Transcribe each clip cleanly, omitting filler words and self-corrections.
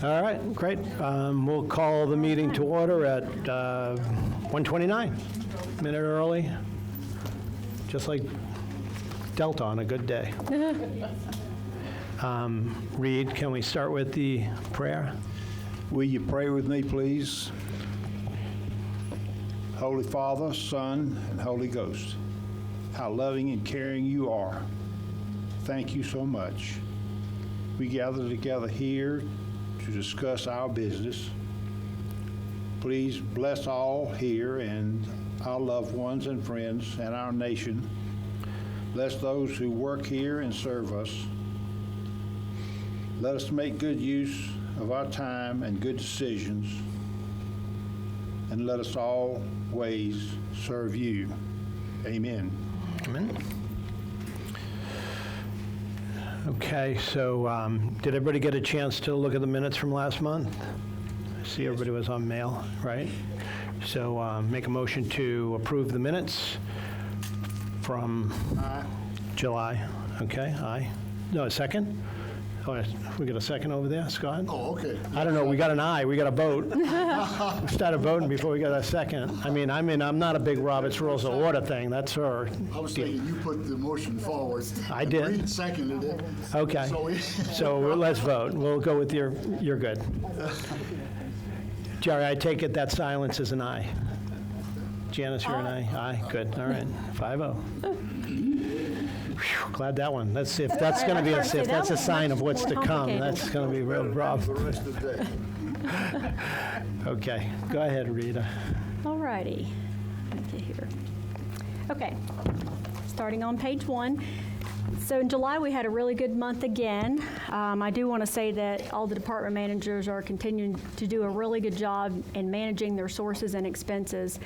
All right, great. We'll call the meeting to order at 1:29, minute early, just like Delta on a good day. Reed, can we start with the prayer? Will you pray with me, please? Holy Father, Son, and Holy Ghost, how loving and caring you are. Thank you so much. We gather together here to discuss our business. Please bless all here and our loved ones and friends and our nation. Bless those who work here and serve us. Let us make good use of our time and good decisions. And let us always serve you. Amen. Amen. Okay, so did everybody get a chance to look at the minutes from last month? I see everybody was on mail, right? So make a motion to approve the minutes from July. Okay, aye. No, a second? Oh, we got a second over there, Scott? Oh, okay. I don't know, we got an aye, we got a vote. We started voting before we got a second. I'm not a big Robert's Rules of Order thing, that's her. I was thinking you put the motion forward. I did. Reed seconded it. Okay, So so let's vote. We'll go with you're good. Jerry, I take it that silence is an aye. Janice, you're an aye? Aye, good, all right, 5-0. Phew, glad that one. Let's see if that's going to be, if that's a sign of what's to come, that's going to be a real the problem. rest of the day. Okay, go ahead, Rita. All righty. Okay, here. Okay, starting on page 1. So in July, we had a really good month again. I do want to say that all the department managers are continuing to do a really good job in managing their sources and expenses.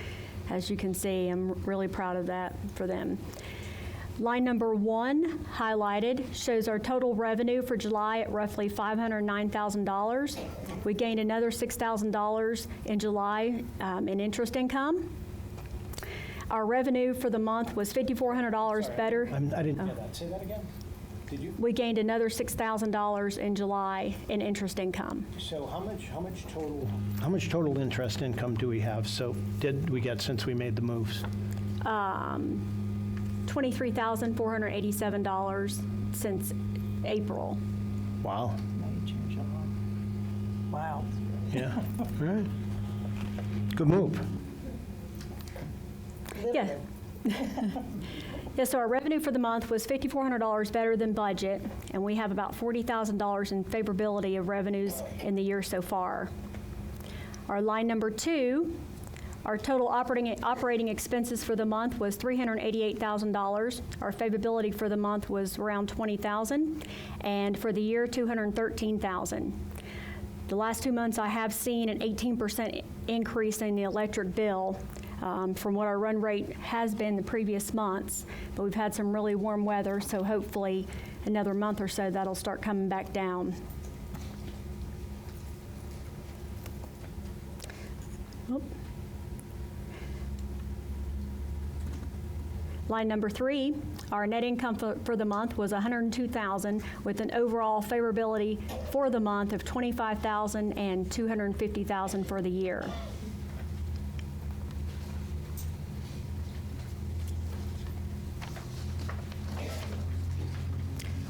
As you can see, I'm really proud of that for them. Line number 1, highlighted, shows our total revenue for July at roughly $509,000. We gained another $6,000 in July in interest income. Our revenue for the month was $5,400 better. I didn't hear that. Say that again? Did you? We gained another $6,000 in July in interest income. So how much total interest income do we have? So did we get since we made the moves? $23,487 since April. Wow. Wow. Yeah. All right. Good move. Yeah. Yeah, so our revenue for the month was $5,400 better than budget, and we have about $40,000 in favorability of revenues in the year so far. Our line number 2, our total operating expenses for the month was $388,000. Our favorability for the month was around $20,000, and for the year, $213,000. The last 2 months, I have seen an 18% increase in the electric bill from what our run rate has been the previous months, but we've had some really warm weather, so hopefully another month or so that'll start coming back down. Oop. Line number 3, our net income for the month was $102,000 with an overall favorability for the month of $25,000 and $250,000 for the year.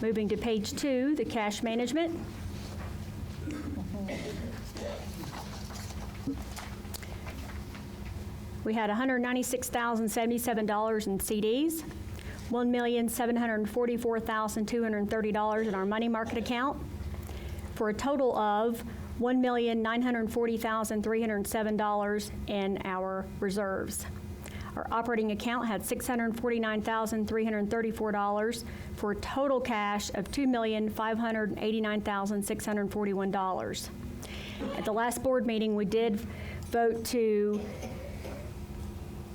Moving to page 2, the cash management. We had $196,077 in CDs, $1,744,230 in our money market account, for a total of $1,940,307 in our reserves. Our operating account had $649,334 for a total cash of $2,589,641. At the last board meeting, we did vote to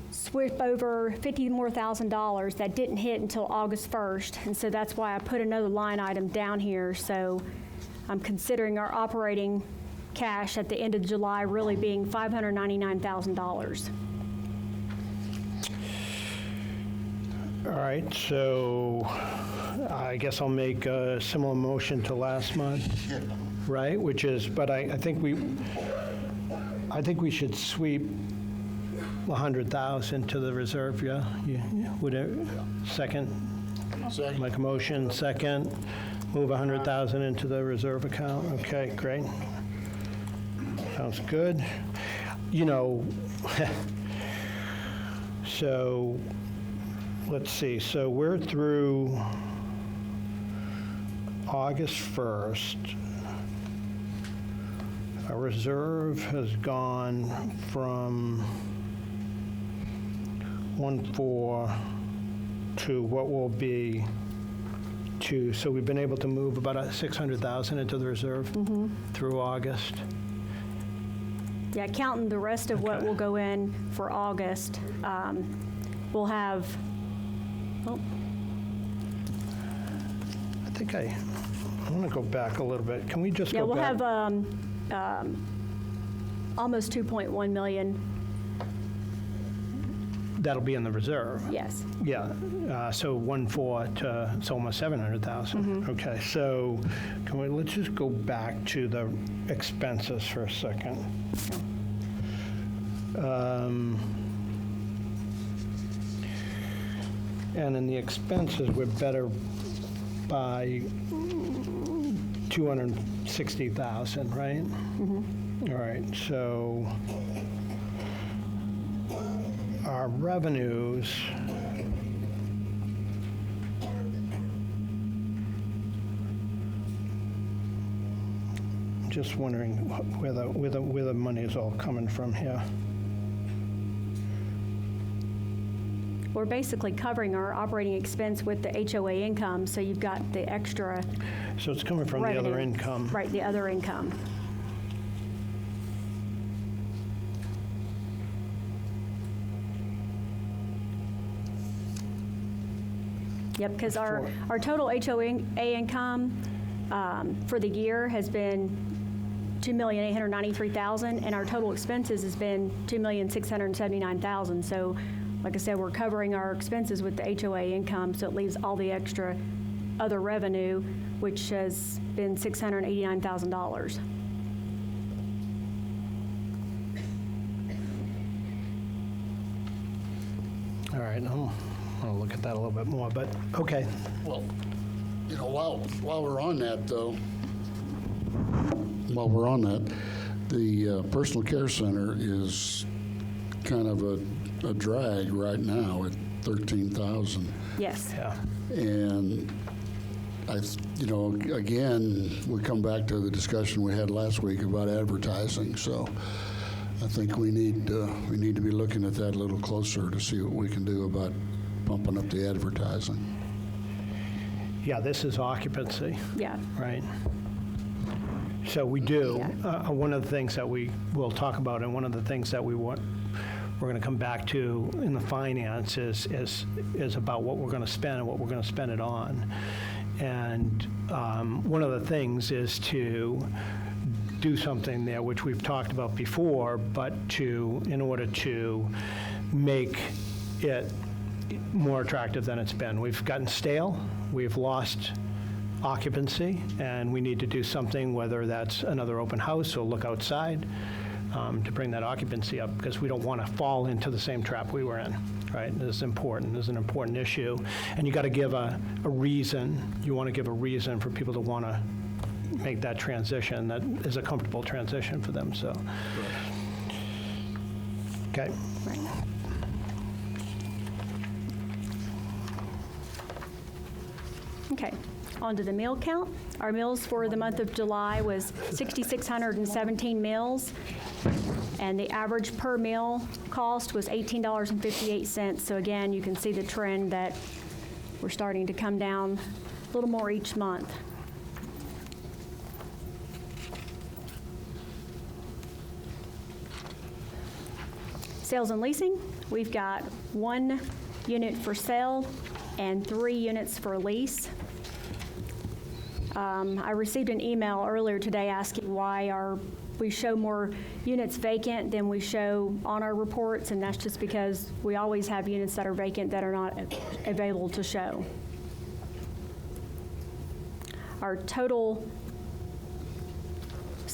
swip over $50,000 more that didn't hit until August 1st, and so that's why I put another line item down here. So I'm considering our operating cash at the end of July really being $599,000. All right, so I guess I'll make a similar motion to last month. right? Which is, but I think we should sweep 100,000 to the reserve, yeah? Would it, second? Second. Make a motion, second, move 100,000 into the reserve account. Okay, great. Sounds good. You know, so, let's see, so we're through August 1st. Our reserve has gone from 1.4 to what will be 2. So we've been able to move about 600,000 into the reserve through August. Yeah, counting the rest of what Okay. will go in for August, we'll have, oh, I think I want to go back a little bit. Can we just yeah, go we'll back? have almost 2.1 million, That'll be in the reserve. yes. Yeah, so 1.4 to, it's almost 700,000. Okay, so let's just go back to the expenses for a second. And in the expenses, we're better by 260,000, right? All right, so our revenues, just wondering where the money is all coming from here. We're basically covering our operating expense with the HOA income, so you've got the extra So it's coming from the other revenue. income. Right, the other income. Yep, because our total HOA income for the year has been $2,893,000, and our total expenses has been $2,679,000. So, like I said, we're covering our expenses with the HOA income, so it leaves all the extra other revenue, which has been $689,000. All right, I'll look at that a little bit more, but, okay. Well, you know, while we're on that, though, the personal care center is kind of a drag right now at 13,000. Yes. Yeah. And again, we come back to the discussion we had last week about advertising. So I think we need to be looking at that a little closer to see what we can do about pumping up the advertising. Yeah, this is occupancy, Yeah. right? So we do. Yeah. One of the things that we will talk about, and one of the things that we're going to come back to in the finance is about what we're going to spend and what we're going to spend it on. And one of the things is to do something there, which we've talked about before, but in order to make it more attractive than it's been. We've gotten stale, we've lost occupancy, and we need to do something, whether that's another open house or look outside, to bring that occupancy up, because we don't want to fall into the same trap we were in, right? This is important. This is an important issue. And you got to give a reason. You want to give a reason for people to want to make that transition that is a comfortable transition for them, so. Okay. Right. Okay, on to the meal count. Our meals for the month of July was 6,617 meals, and the average per meal cost was $18.58. So again, you can see the trend that we're starting to come down a little more each month. Sales and leasing, we've got 1 unit for sale and 3 units for lease. I received an email earlier today asking why we show more units vacant than we show on our reports, and that's just because we always have units that are vacant that are not available to show. Our total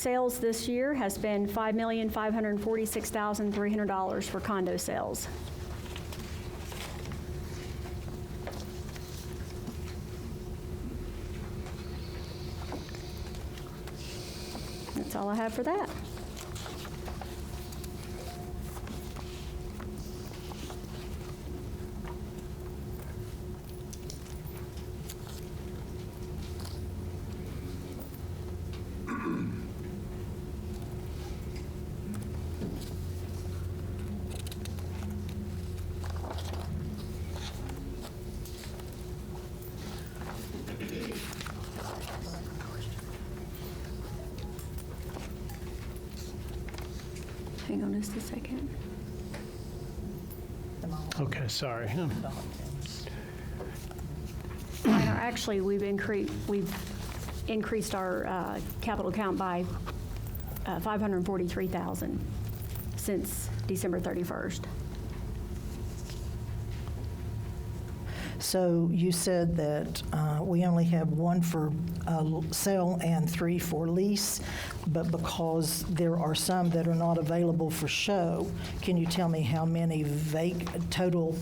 sales this year has been $5,546,300 for condo sales. That's all I have for that. Hang on just a second. Okay, sorry. Actually, we've increased our capital account by $543,000 since December 31st. So you said that we only have one for sale and 3 for lease, but because there are some that are not available for show, can you tell me how many total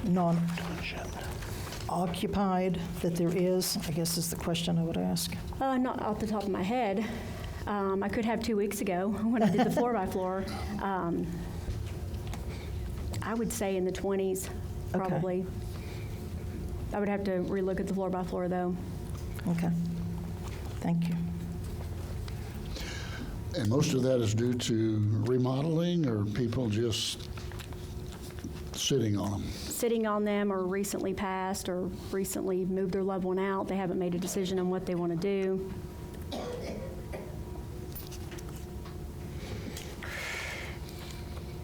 non-occupied that there is? I guess is the question I would ask. Not off the top of my head. I could have 2 weeks ago when I did the floor-by-floor. I would say in the 20s, probably. Okay. I would have to relook at the floor-by-floor, though. Okay. Thank you. And most of that is due to remodeling or people just sitting on them? Sitting on them or recently passed or recently moved their loved one out. They haven't made a decision on what they want to do.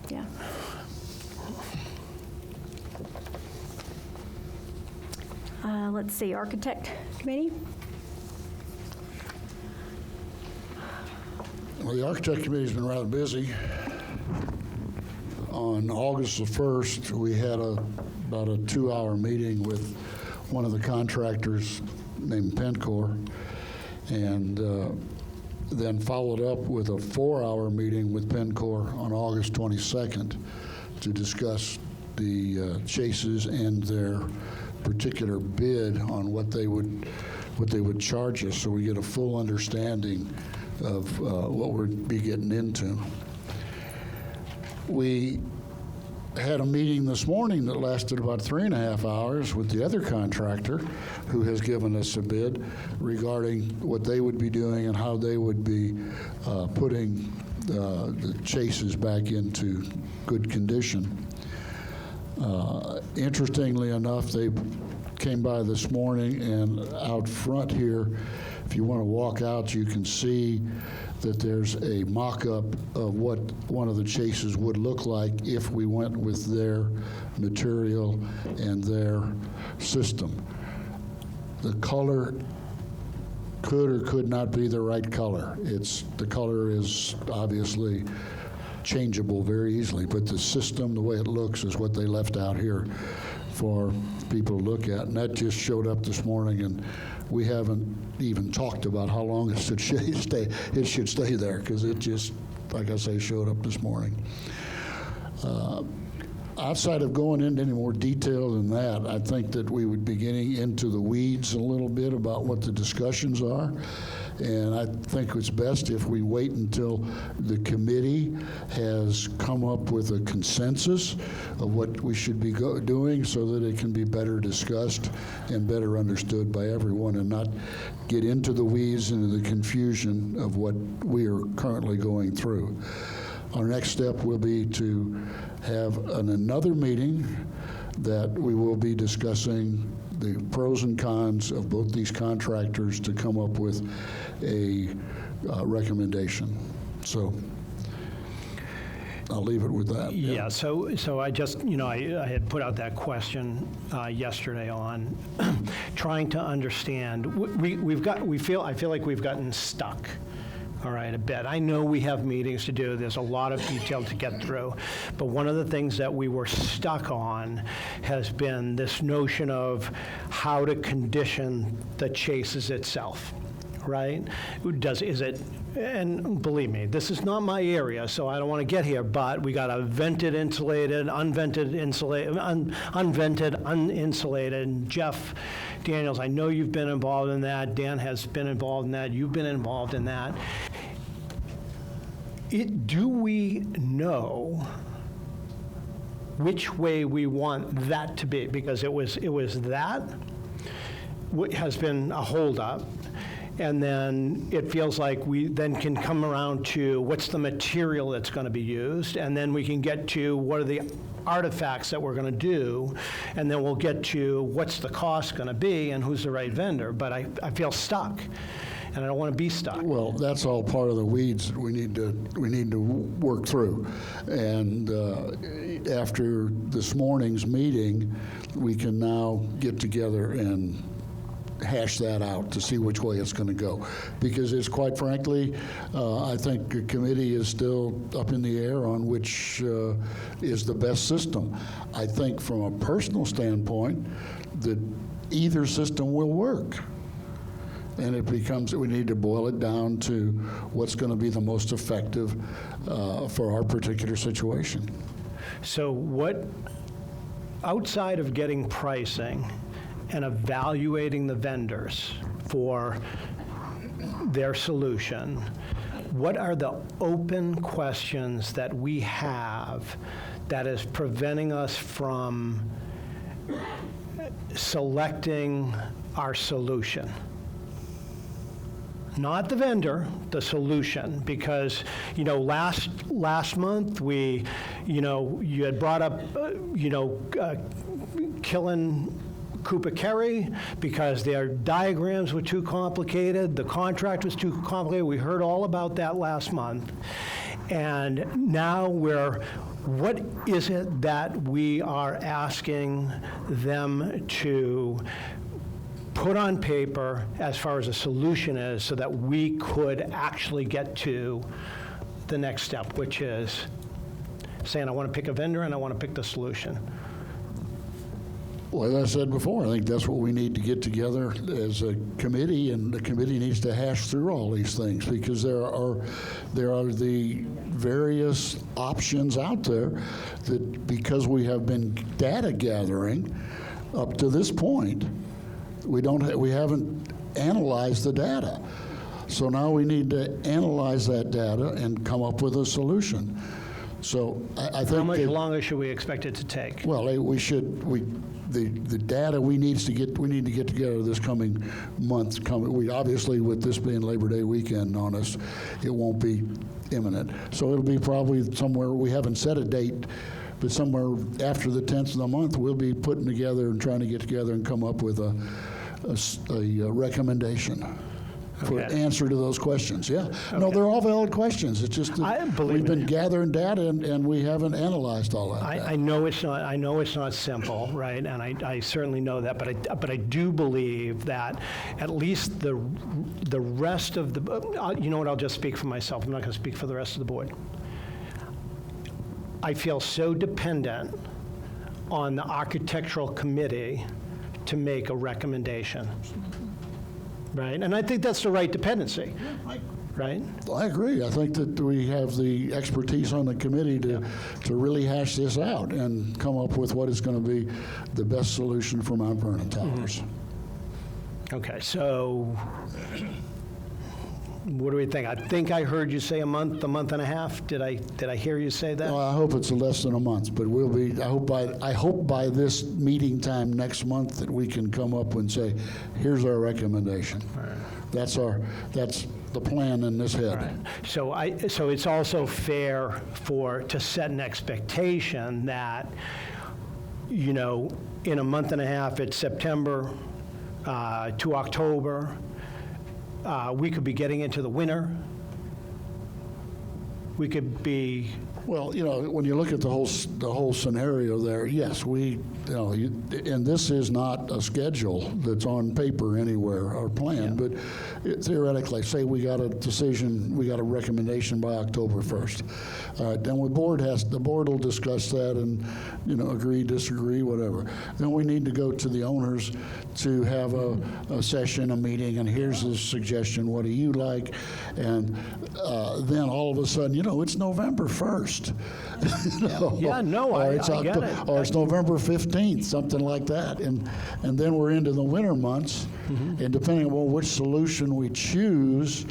Yeah. Let's see, Architect Committee? Well, the Architect Committee's been rather busy. On August the 1st, we had about a 2-hour meeting with one of the contractors named Pencor, and then followed up with a 4-hour meeting with Pencor on August 22nd to discuss the chases and their particular bid on what they would charge us, so we get a full understanding of what we'd be getting into. We had a meeting this morning that lasted about 3.5 hours with the other contractor who has given us a bid regarding what they would be doing and how they would be putting the chases back into good condition. Interestingly enough, they came by this morning, and out front here, if you want to walk out, you can see that there's a mock-up of what one of the chases would look like if we went with their material and their system. The color could or could not be the right color. The color is obviously changeable very easily, but the system, the way it looks, is what they left out here for people to look at. And that just showed up this morning, and we haven't even talked about how long it should stay there, because it just, like I say, showed up this morning. Outside of going into any more detail than that, I think that we would be getting into the weeds a little bit about what the discussions are. And I think it's best if we wait until the committee has come up with a consensus of what we should be doing, so that it can be better discussed and better understood by everyone, and not get into the weeds and the confusion of what we are currently going through. Our next step will be to have another meeting that we will be discussing the pros and cons of both these contractors to come up with a recommendation. So I'll leave it with that. Yeah, so I just, I had put out that question yesterday on trying to understand. I feel like we've gotten stuck. All right, a bit. I know we have meetings to do. There's a lot of detail to get through. But one of the things that we were stuck on has been this notion of how to condition the chases itself, right? and believe me, this is not my area, so I don't want to get here, but we got a vented insulated, unvented insulated, unvented, uninsulated. And Jeff Daniels, I know you've been involved in that. Dan has been involved in that. You've been involved in that. Do we know which way we want that to be? Because it was that has been a holdup, and then it feels like we then can come around to what's the material that's going to be used, and then we can get to what are the artifacts that we're going to do, and then we'll get to what's the cost going to be and who's the right vendor. But I feel stuck, and I don't want to be stuck. Well, that's all part of the weeds that we need to work through. And after this morning's meeting, we can now get together and hash that out to see which way it's going to go. Because it's quite frankly, I think the committee is still up in the air on which is the best system. I think from a personal standpoint, that either system will work. And it becomes, we need to boil it down to what's going to be the most effective for our particular situation. So what, outside of getting pricing and evaluating the vendors for their solution, what are the open questions that we have that is preventing us from selecting our solution? Not the vendor, the solution, because, last month we, you had brought up, killing Cooper Kerry because their diagrams were too complicated, the contract was too complicated. We heard all about that last month. And now what is it that we are asking them to put on paper as far as a solution is, so that we could actually get to the next step, which is saying, I want to pick a vendor and I want to pick the solution. Well, as I said before, I think that's what we need to get together as a committee, and the committee needs to hash through all these things, because there are the various options out there that, because we have been data gathering up to this point, we haven't analyzed the data. So now we need to analyze that data and come up with a solution. So I think How much longer should we expect it to take? well, the data we need to get together this coming month. We obviously, with this being Labor Day weekend on us, it won't be imminent. So it'll be probably somewhere, we haven't set a date, but somewhere after the 10th of the month, we'll be putting together and trying to get together and come up with a recommendation for Okay. answer to those questions. Yeah. No, they're all valid questions. It's just that we've been gathering data and we haven't analyzed all that. I know it's not simple, right? And I certainly know that, but I do believe that at least the rest of the, you know what, I'll just speak for myself. I'm not going to speak for the rest of the board. I feel so dependent on the architectural committee to make a recommendation, right? And I think that's the right dependency, right? I agree. I think that we have the expertise on the committee to really hash this out and come up with what is going to be the best solution for Mount Vernon Towers. Okay, so what do we think? I think I heard you say a month and a half. Did I hear you say that? Well, I hope it's less than a month, but we'll be. I hope by this meeting time next month that we can come up and say, here's our recommendation. Right. That's the plan in this head. Right. So it's also fair to set an expectation that, in a month and a half, it's September to October. We could be getting into the winter, we could be, Well, when you look at the whole scenario there, yes, and this is not a schedule that's on paper anywhere or plan, but theoretically, say we got a decision, we got a recommendation by October 1st. All right, then the board will discuss that and, agree, disagree, whatever. Then we need to go to the owners to have a session, a meeting, and here's the suggestion, what do you like? And then all of a sudden, it's November 1st. Yeah, no, or I it's get it. Or it's November 15th, something like that. And then we're into the winter months, and depending on which solution we choose,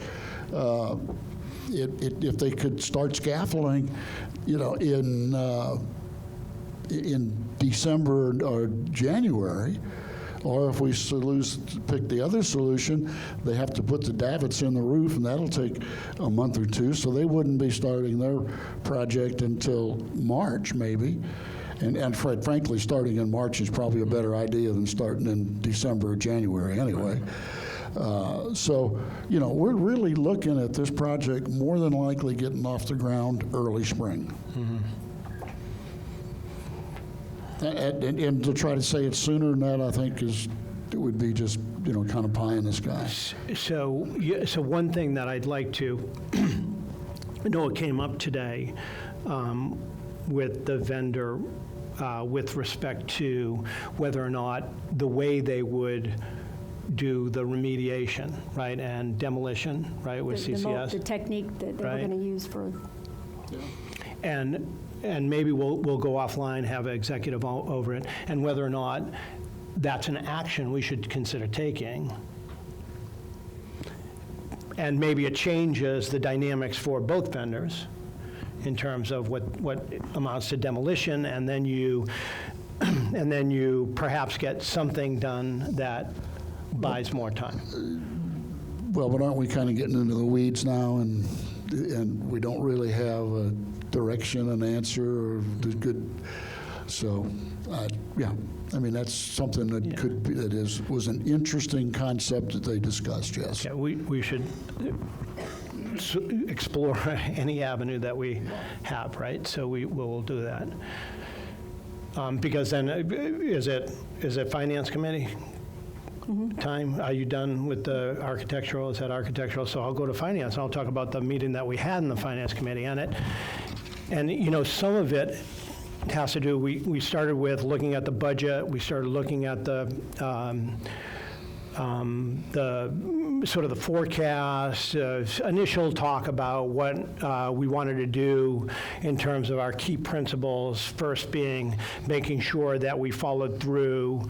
if they could start scaffolding, in December or January, or if we pick the other solution, they have to put the davits in the roof, and that'll take a month or two, so they wouldn't be starting their project until March, maybe. And frankly, starting in March is probably a better idea than starting in December or January anyway. So, we're really looking at this project more than likely getting off the ground early spring. And to try to say it sooner than that, I think it would be just, kind of pie in the sky. so one thing that I'd like to, I know it came up today with the vendor with respect to whether or not the way they would do the remediation, right, and demolition, right, with CCS. The technique that they were Right. going to use for, And maybe we'll go offline, have an executive over it, and whether or not that's an action we should consider taking. And maybe it changes the dynamics for both vendors in terms of what amounts to demolition, and then you perhaps get something done that buys more time. Well, but aren't we kind of getting into the weeds now, and we don't really have a direction, an answer, or the good, so, yeah. I mean, that's something that could be, was an interesting concept that they discussed, yes. Yeah, we should explore any avenue that we have, right? So we'll do that. Because then, is it Finance Committee time? Are you done with the architectural? Is that architectural? So I'll go to Finance, and I'll talk about the meeting that we had in the Finance Committee on it. And, some of it has to do, we started with looking at the budget, we started looking at the sort of the forecast, initial talk about what we wanted to do in terms of our key principles, first being making sure that we followed through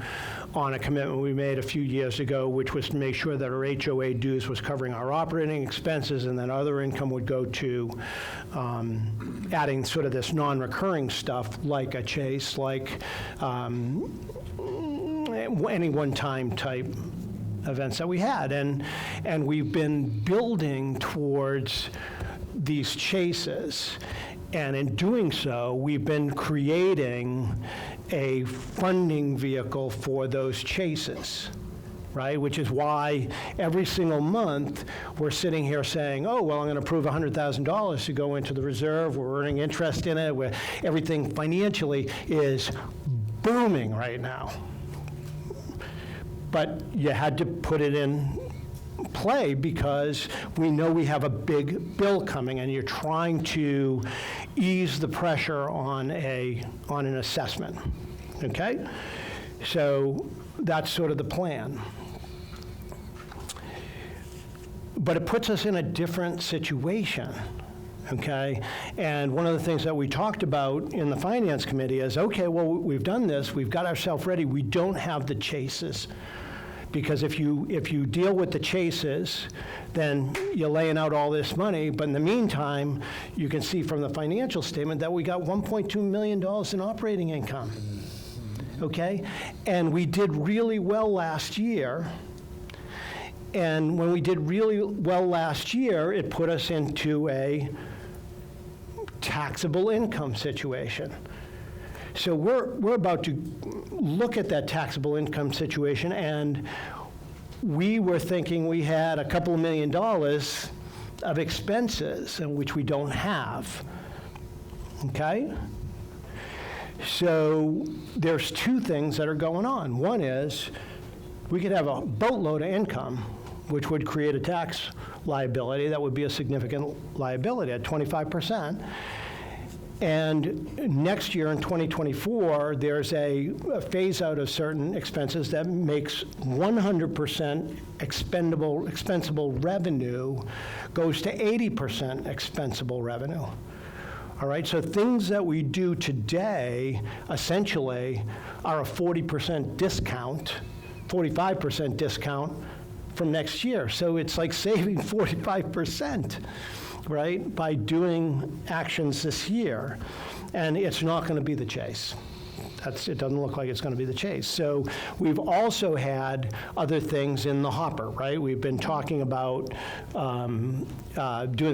on a commitment we made a few years ago, which was to make sure that our HOA dues was covering our operating expenses, and then other income would go to adding sort of this non-recurring stuff like a chase, like any one-time type events that we had. And we've been building towards these chases. And in doing so, we've been creating a funding vehicle for those chases, right? Which is why every single month we're sitting here saying, oh, well, I'm going to approve $100,000 to go into the reserve. We're earning interest in it. Everything financially is booming right now. But you had to put it in play because we know we have a big bill coming, and you're trying to ease the pressure on an assessment, okay? So that's sort of the plan. But it puts us in a different situation, okay? And one of the things that we talked about in the Finance Committee is, okay, well, we've done this, we've got ourselves ready, we don't have the chases. Because if you deal with the chases, then you're laying out all this money, but in the meantime, you can see from the financial statement that we got $1.2 million in operating income, okay? And we did really well last year. And when we did really well last year, it put us into a taxable income situation. So we're about to look at that taxable income situation, and we were thinking we had a couple of $1 million of expenses, and which we don't have. Okay? So there's two things that are going on. One is we could have a boatload of income, which would create a tax liability that would be a significant liability at 25%. And next year in 2024, there's a phase out of certain expenses that makes 100% expensable revenue goes to 80% expensable revenue. All right, so things that we do today essentially are a 40% discount, 45% discount from next year. So it's like saving 45%, right, by doing actions this year. And it's not going to be the case. It doesn't look like it's going to be the case. So we've also had other things in the hopper, right? We've been talking about doing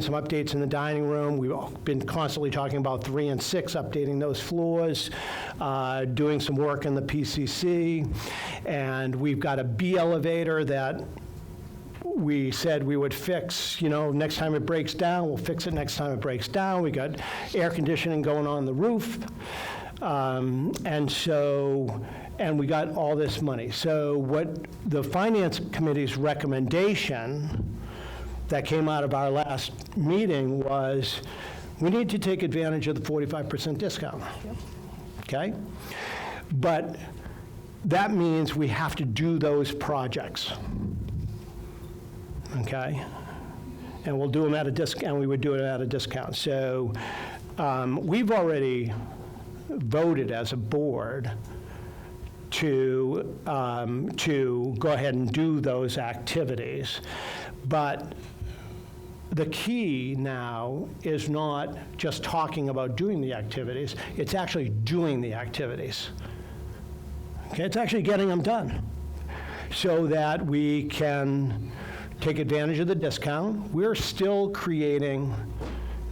some updates in the dining room. We've been constantly talking about 3 and 6, updating those floors, doing some work in the PCC. And we've got a B elevator that we said we would fix, next time it breaks down, we'll fix it next time it breaks down. We got air conditioning going on the roof. And we got all this money. So what the Finance Committee's recommendation that came out of our last meeting was, we need to take advantage of the 45% discount. Yep. Okay? But that means we have to do those projects. Okay? And we'll do them at a discount, and we would do it at a discount. So we've already voted as a board to go ahead and do those activities. But the key now is not just talking about doing the activities, it's actually doing the activities. Okay, it's actually getting them done so that we can take advantage of the discount. We're still creating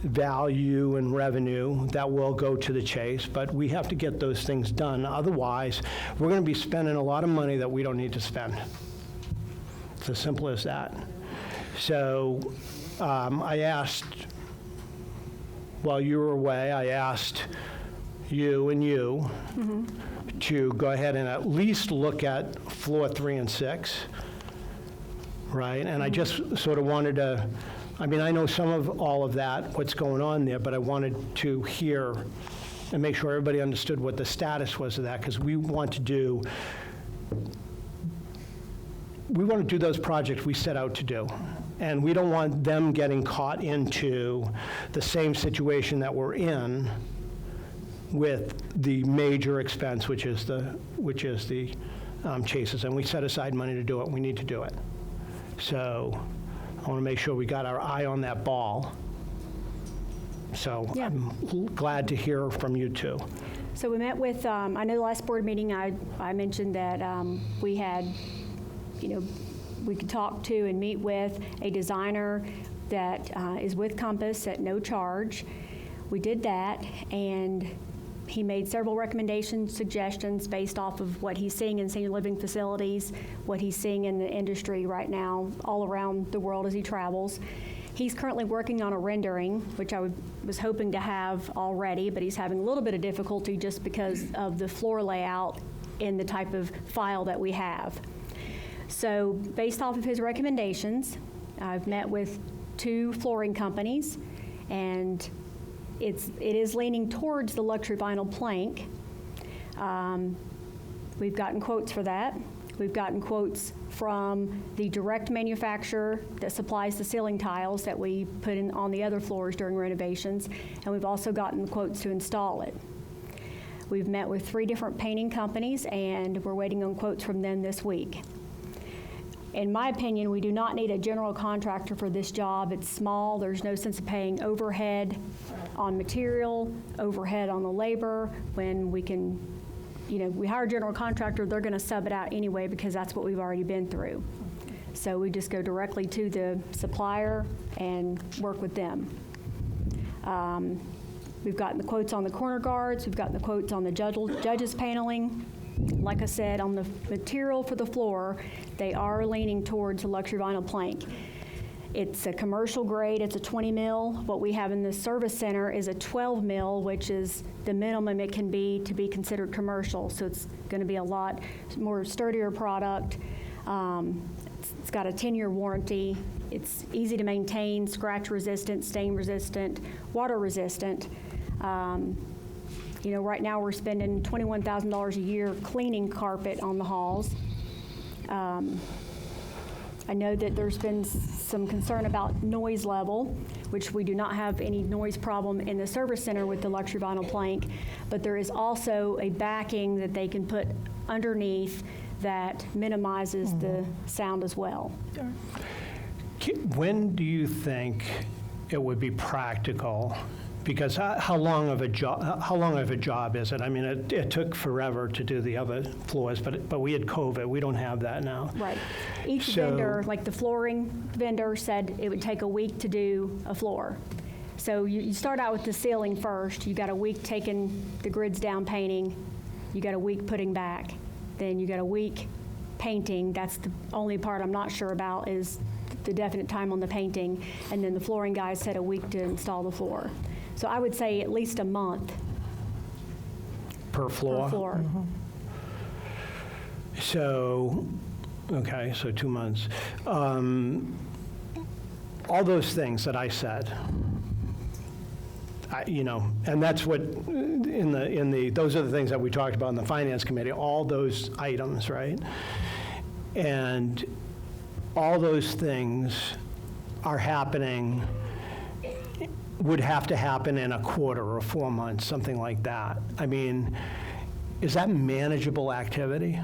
value and revenue that will go to the chase, but we have to get those things done. Otherwise, we're going to be spending a lot of money that we don't need to spend. It's as simple as that. So I asked, while you were away, I asked you and you to go ahead and at least look at floor 3 and 6, right? And I just sort of wanted to, I know some of all of that, what's going on there, but I wanted to hear and make sure everybody understood what the status was of that, because we want to do those projects we set out to do. And we don't want them getting caught into the same situation that we're in with the major expense, which is the chases. And we set aside money to do it. We need to do it. So I want to make sure we got our eye on that ball. So yeah. I'm glad to hear from you too. So we met with, I know the last board meeting I mentioned that we had, we could talk to and meet with a designer that is with Compass at no charge. We did that, and he made several recommendations, suggestions based off of what he's seeing in senior living facilities, what he's seeing in the industry right now, all around the world as he travels. He's currently working on a rendering, which I was hoping to have already, but he's having a little bit of difficulty just because of the floor layout in the type of file that we have. So based off of his recommendations, I've met with 2 flooring companies, and it is leaning towards the luxury vinyl plank. We've gotten quotes for that. We've gotten quotes from the direct manufacturer that supplies the ceiling tiles that we put in on the other floors during renovations, and we've also gotten quotes to install it. We've met with 3 different painting companies, and we're waiting on quotes from them this week. In my opinion, we do not need a general contractor for this job. It's small. There's no sense of paying overhead on material, overhead on the labor, when we can, we hire a general contractor, they're going to sub it out anyway because that's what we've already been through. So we just go directly to the supplier and work with them. We've gotten the quotes on the corner guards. We've gotten the quotes on the judges paneling. Like I said, on the material for the floor, they are leaning towards the luxury vinyl plank. It's a commercial grade, it's a 20 mil. What we have in the service center is a 12 mil, which is the minimum it can be to be considered commercial. So it's going to be a lot more sturdier product. It's got a 10-year warranty. It's easy to maintain, scratch resistant, stain resistant, water resistant. Right now we're spending $21,000 a year cleaning carpet on the halls. I know that there's been some concern about noise level, which we do not have any noise problem in the service center with the luxury vinyl plank, but there is also a backing that they can put underneath that minimizes the sound as well. When do you think it would be practical? Because how long of a job is it? I mean, it took forever to do the other floors, but we had COVID. We don't have that now. Right. Each So- vendor, like the flooring vendor, said it would take a week to do a floor. So you start out with the ceiling first. You got a week taking the grids down, painting. You got a week putting back. Then you got a week painting. That's the only part I'm not sure about is the definite time on the painting. And then the flooring guys said a week to install the floor. So I would say at least a month Per floor? per floor. So, okay, so 2 months. All those things that I said, and that's what, those are the things that we talked about in the Finance Committee, all those items, right? And all those things are happening, would have to happen in a quarter or 4 months, something like that. I mean, is that manageable activity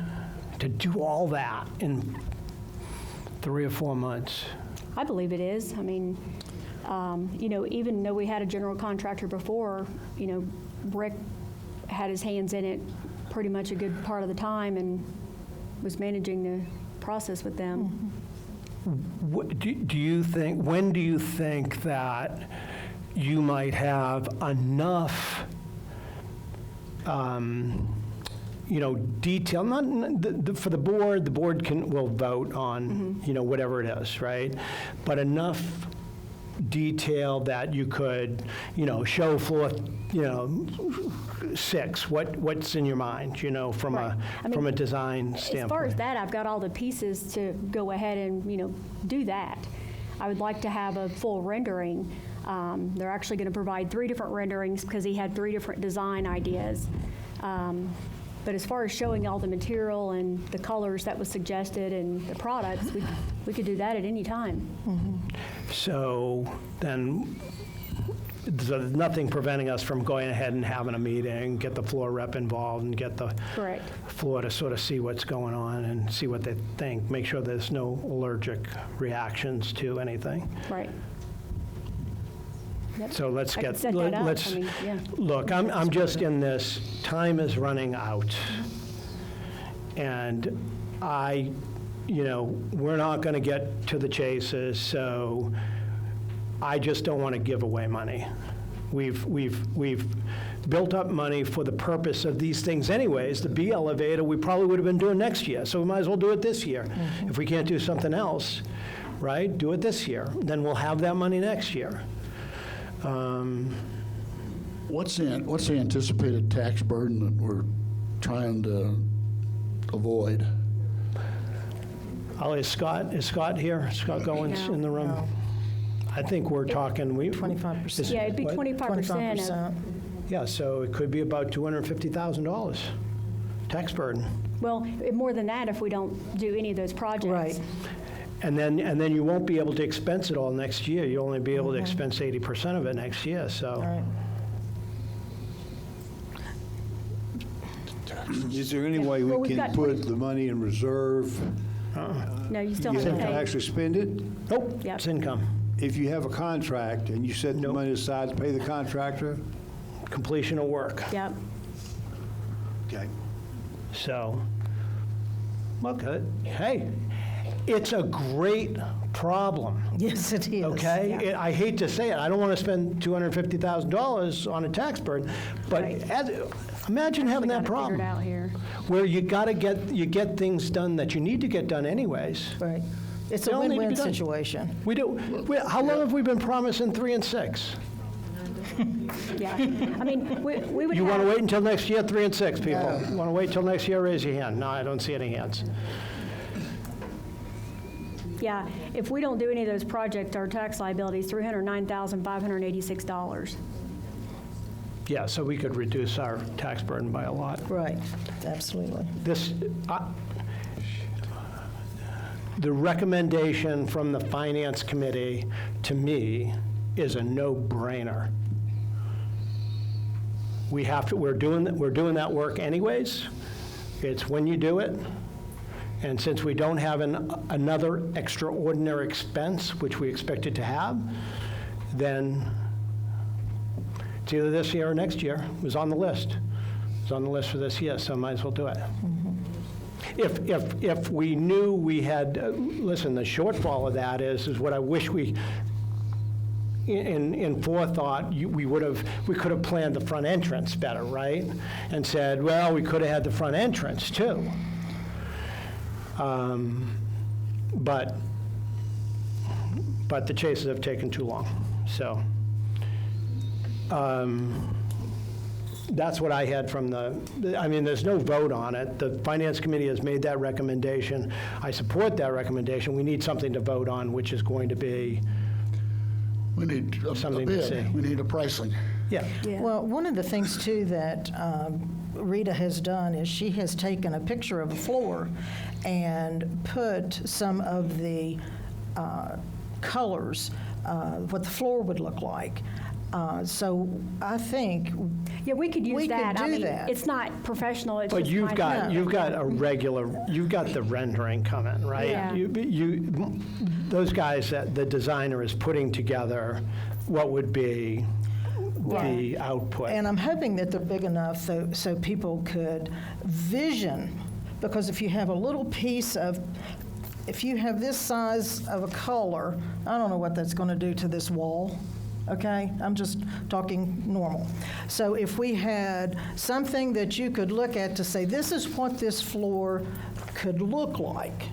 to do all that in 3 or 4 months? I believe it is. I mean, even though we had a general contractor before, Rick had his hands in it pretty much a good part of the time and was managing the process with them. Do you think, when do you think that you might have enough, detail, for the board will vote on, whatever it is, right? But enough detail that you could, show floor, 6, what's in your mind, from Right. from a design standpoint? As far as that, I've got all the pieces to go ahead and, do that. I would like to have a full rendering. They're actually going to provide 3 different renderings because he had 3 different design ideas. But as far as showing all the material and the colors that was suggested and the products, we could do that at any time. So then, there's nothing preventing us from going ahead and having a meeting, get the floor rep involved, and get the Correct. floor to sort of see what's going on and see what they think, make sure there's no allergic reactions to anything. Right. Yep. So let's I get, could set that up. let's, I mean, yeah. look, I'm just in this, time is running out. And we're not going to get to the chases, so I just don't want to give away money. We've built up money for the purpose of these things anyways. The B elevator, we probably would have been doing next year, so we might as well do it this year. If we can't do something else, right, do it this year. Then we'll have that money next year. What's the anticipated tax burden that we're trying to avoid? Is Scott here? Scott Goins No. in the room? No. I think we're talking, 25%. Yeah, it'd be What? 25% of, 25%. Yeah, so it could be about $250,000 tax burden. well, more than that if we don't do any of those projects. Right. And then you won't be able to expense it all next year. You'll only be able to expense 80% of it next year, so. All right. Is there any way Well, we we've can got put the money in reserve? No, you still You have to have to pay. actually spend it? Nope, Yep. it's income. If you have a contract and you set the Nope. money aside to pay the contractor? Completion of work. Yep. Okay. So, well, good. Hey, it's a great problem, Yes, it is. okay? I hate to say it, I don't want to spend $250,000 on a tax burden, but Right. imagine having We that got it figured problem, out here. where you get things done that you need to get done anyways, Right. It's They a all need to be win-win done. situation. How long have we been promising 3 and 6? Yeah, I mean, we would You want to have, wait until next year, 3 and 6, people? Want to wait till next year, raise your hand. No, I don't see any hands. yeah, if we don't do any of those projects, our tax liability is $309,586. Yeah, so we could reduce our tax burden by a lot. Right, absolutely. The recommendation from the Finance Committee, to me, is a no-brainer. We're doing that work anyways. It's when you do it. And since we don't have another extraordinary expense, which we expected to have, then it's either this year or next year. It was on the list. It was on the list for this year, so might as well do it. If we knew we had, listen, the shortfall of that is what I wish we, in forethought, we could have planned the front entrance better, right? And said, well, we could have had the front entrance too. But the chases have taken too long, so. That's what I had from I mean, there's no vote on it. The Finance Committee has made that recommendation. I support that recommendation. We need something to vote on, which is going to be, We need a Something to bid. see. We need a pricing. yeah. Yeah. Well, one of the things, too, that Rita has done is she has taken a picture of a floor and put some of the colors, what the floor would look like. So I think Yeah, we could use We could that. I do mean, that. it's not professional, it's But just you've my- got you've got the rendering coming, right? Yeah. Those guys, the designer is putting together what would be the output. And I'm hoping that they're big enough so people could vision, because if you have a little piece of, if you have this size of a color, I don't know what that's going to do to this wall, okay? I'm just talking normal. So if we had something that you could look at to say, this is what this floor could look like,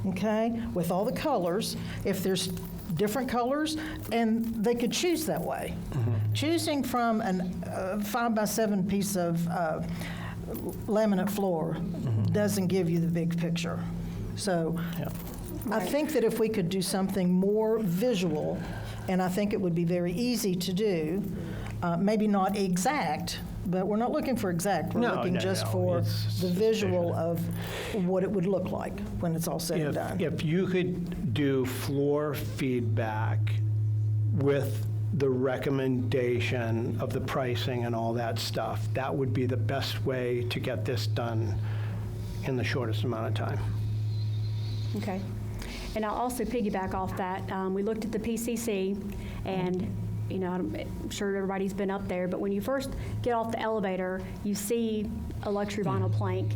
okay, with all the colors, if there's different colors, and they could choose that way. Choosing from a 5x7 piece of laminate floor doesn't give you the big picture. So I think that if we could do something more visual, and I think it would be very easy to do, maybe not exact, but we're not looking for exact. We're No, looking no, just no. for It's the visual of what it would look like when it's all said and done. If you could do floor feedback with the recommendation of the pricing and all that stuff, that would be the best way to get this done in the shortest amount of time. Okay. And I'll also piggyback off that. We looked at the PCC, and, you know, I'm sure everybody's been up there, but when you first get off the elevator, you see a luxury vinyl plank.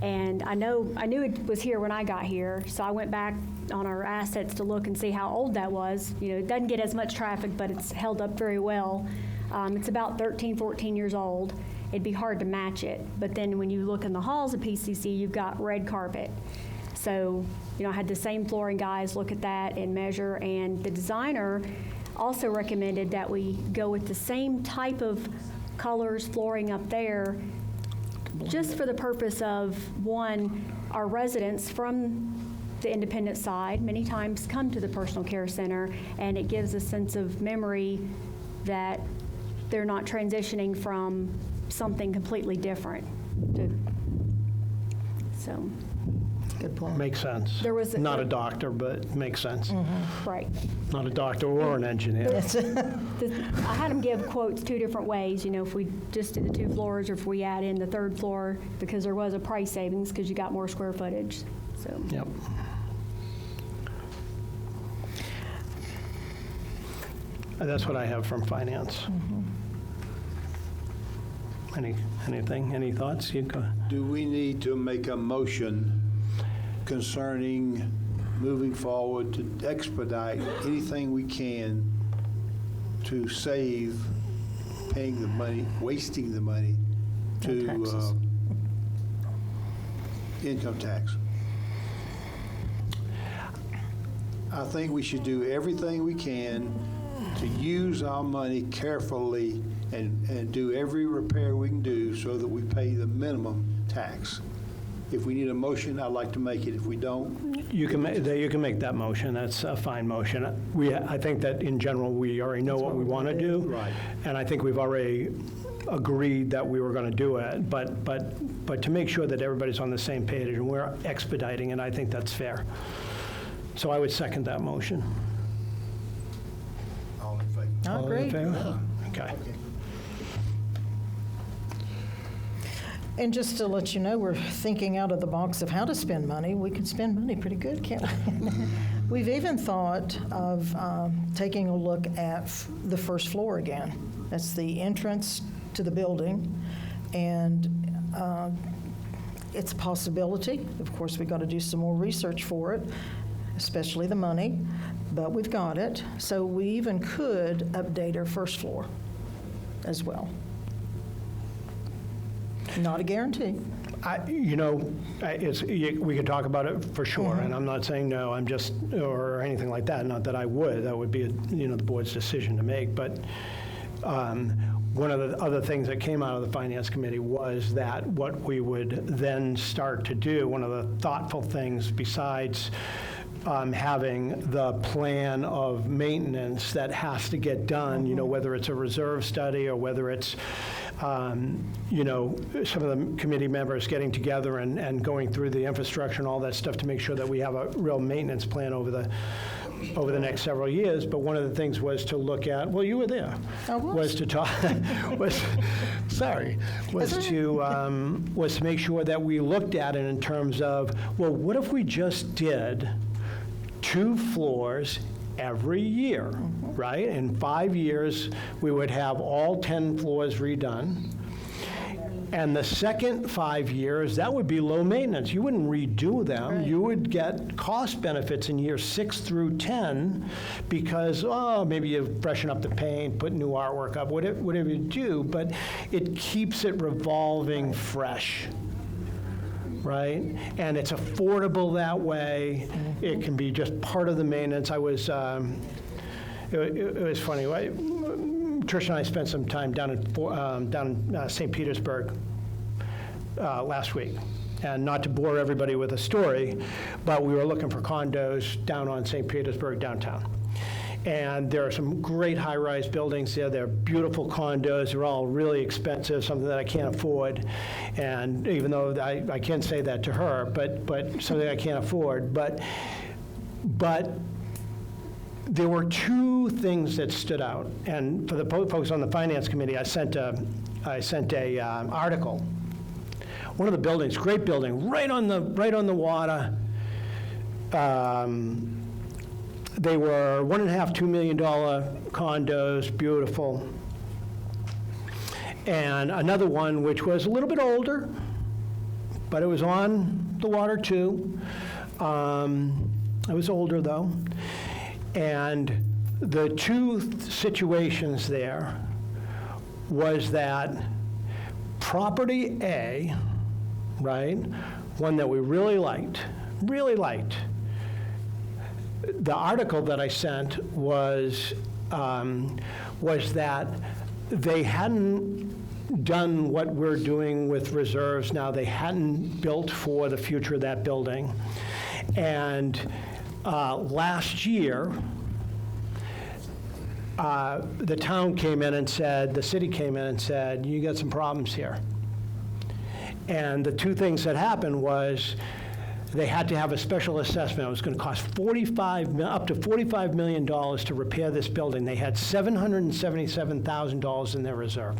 And I knew it was here when I got here, so I went back on our assets to look and see how old that was. You know, it doesn't get as much traffic, but it's held up very well. It's about 13, 14 years old. It'd be hard to match it. But then when you look in the halls of PCC, you've got red carpet. So, you know, I had the same flooring guys look at that and measure, and the designer also recommended that we go with the same type of colors flooring up there, just for the purpose of, one, our residents from the independent side many times come to the personal care center, and it gives a sense of memory that they're not transitioning from something completely different. So, Good point. Makes sense. There was a- Not a doctor, but makes sense. right. Not a doctor or an engineer. I had them give quotes two different ways, you know, if we just do the 2 floors or if we add in the 3rd floor, because there was a price savings because you got more square footage, so. Yep. That's what I have from finance. Any thoughts? You go. Do we need to make a motion concerning moving forward to expedite anything we can to save paying the money, wasting the money to taxes. Income tax? I think we should do everything we can to use our money carefully and do every repair we can do so that we pay the minimum tax. If we need a motion, I'd like to make it. If we don't, You can make that motion. That's a fine motion. I think that in general, we already know what we want to do. Right. And I think we've already agreed that we were going to do it. But to make sure that everybody's on the same page and we're expediting it, I think that's fair. So I would second that motion. all in favor? I All in agree. favor? Okay. And just to let you know, we're thinking out of the box of how to spend money. We can spend money pretty good, can't we? We've even thought of taking a look at the first floor again. That's the entrance to the building, and it's a possibility. Of course, we've got to do some more research for it, especially the money, but we've got it. So we even could update our first floor as well. Not a guarantee. We could talk about it for sure, and I'm not saying no, I'm just, or anything like that, not that I would, that would be, the board's decision to make, but one of the other things that came out of the Finance Committee was that what we would then start to do, one of the thoughtful things besides having the plan of maintenance that has to get done, whether it's a reserve study or whether it's some of the committee members getting together and going through the infrastructure and all that stuff to make sure that we have a real maintenance plan over the next several years. But one of the things was to look at, well, you were there. I was. Was to talk, was to make sure that we looked at it in terms of, well, what if we just did 2 floors every year, right? In 5 years, we would have all 10 floors redone. And the second 5 years, that would be low maintenance. You wouldn't redo them. Right. You would get cost benefits in years 6 through 10 because, maybe you freshen up the paint, put new artwork up, whatever you do, but it keeps it revolving fresh. Right? And it's affordable that way. It can be just part of the maintenance. I was, it was funny. Trish and I spent some time down in St. Petersburg last week. And not to bore everybody with a story, but we were looking for condos down on St. Petersburg downtown. And there are some great high-rise buildings there. They're beautiful condos. They're all really expensive, something that I can't afford. And even though I can't say that to her, but something I can't afford. But there were 2 things that stood out. And for the folks on the Finance Committee, I sent a article. One of the buildings, great building, right on the water. They were $1.5, $2 million condos, beautiful. And another one, which was a little bit older, but it was on the water too. It was older though. And the 2 situations there was that property A, right, one that we really liked, the article that I sent was that they hadn't done what we're doing with reserves now. They hadn't built for the future of that building. And last year, the town came in and said, the city came in and said, you got some problems here. And the 2 things that happened was they had to have a special assessment. It was going to cost up to $45 million to repair this building. They had $777,000 in their reserve.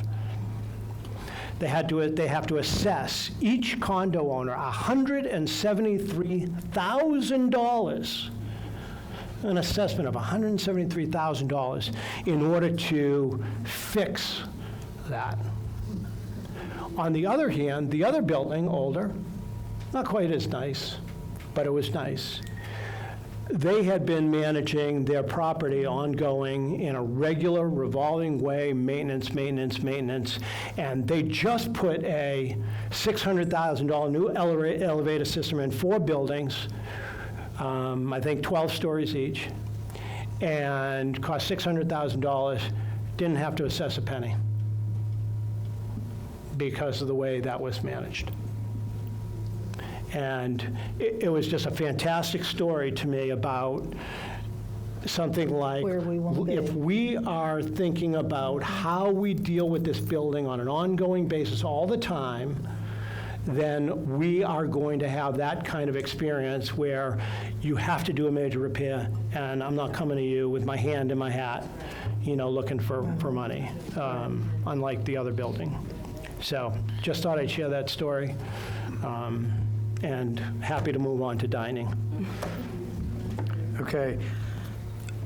They have to assess each condo owner $173,000, an assessment of $173,000 in order to fix that. On the other hand, the other building, older, not quite as nice, but it was nice. They had been managing their property ongoing in a regular revolving way, maintenance, and they just put a $600,000 new elevator system in 4 buildings, I think 12 stories each, and cost $600,000, didn't have to assess a penny because of the way that was managed. And it was just a fantastic story to me about something like, Where we wanna be. if we are thinking about how we deal with this building on an ongoing basis all the time, then we are going to have that kind of experience where you have to do a major repair, and I'm not coming to you with my hand in my hat, looking for money, unlike the other building. So just thought I'd share that story, and happy to move on to dining. Okay.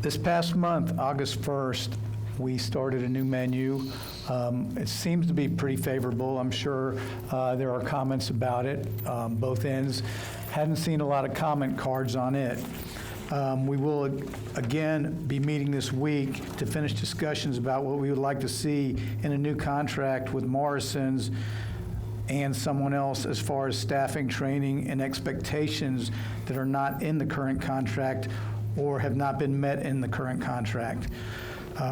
This past month, August 1st, we started a new menu. It seems to be pretty favorable. I'm sure there are comments about it, both ends. Hadn't seen a lot of comment cards on it. We will, again, be meeting this week to finish discussions about what we would like to see in a new contract with Morrison's and someone else as far as staffing, training, and expectations that are not in the current contract or have not been met in the current contract.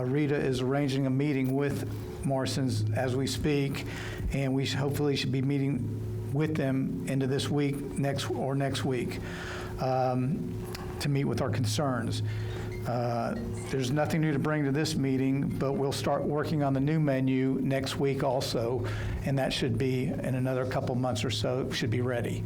Rita is arranging a meeting with Morrison's as we speak, and we hopefully should be meeting with them into this week, next week, to meet with our concerns. There's nothing new to bring to this meeting, but we'll start working on the new menu next week also, and that should be, in another couple months or so, should be ready.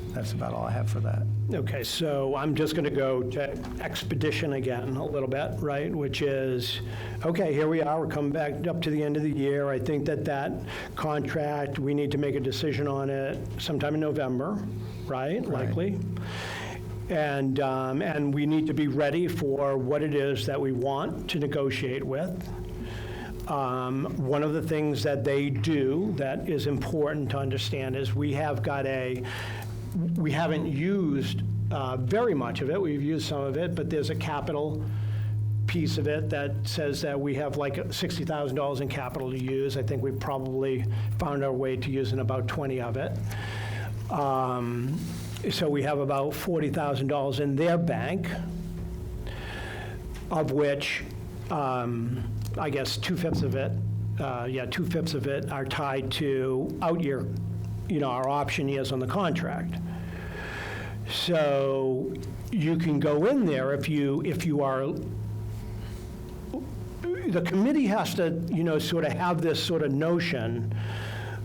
That's about all I have for that. Okay, so I'm just going to go to expedition again a little bit, right? Which is, okay, here we are, we're coming back up to the end of the year. I think that contract, we need to make a decision on it sometime in November, right? Likely. And we need to be ready for what it is that we want to negotiate with. One of the things that they do that is important to understand is we haven't used very much of it. We've used some of it, but there's a capital piece of it that says that we have like $60,000 in capital to use. I think we've probably found our way to using about 20 of it. So we have about $40,000 in their bank, of which I guess 2/5 of it, 2/5 of it are tied to out year, our option years on the contract. So you can go in there if you are, the committee has to, sort of have this sort of notion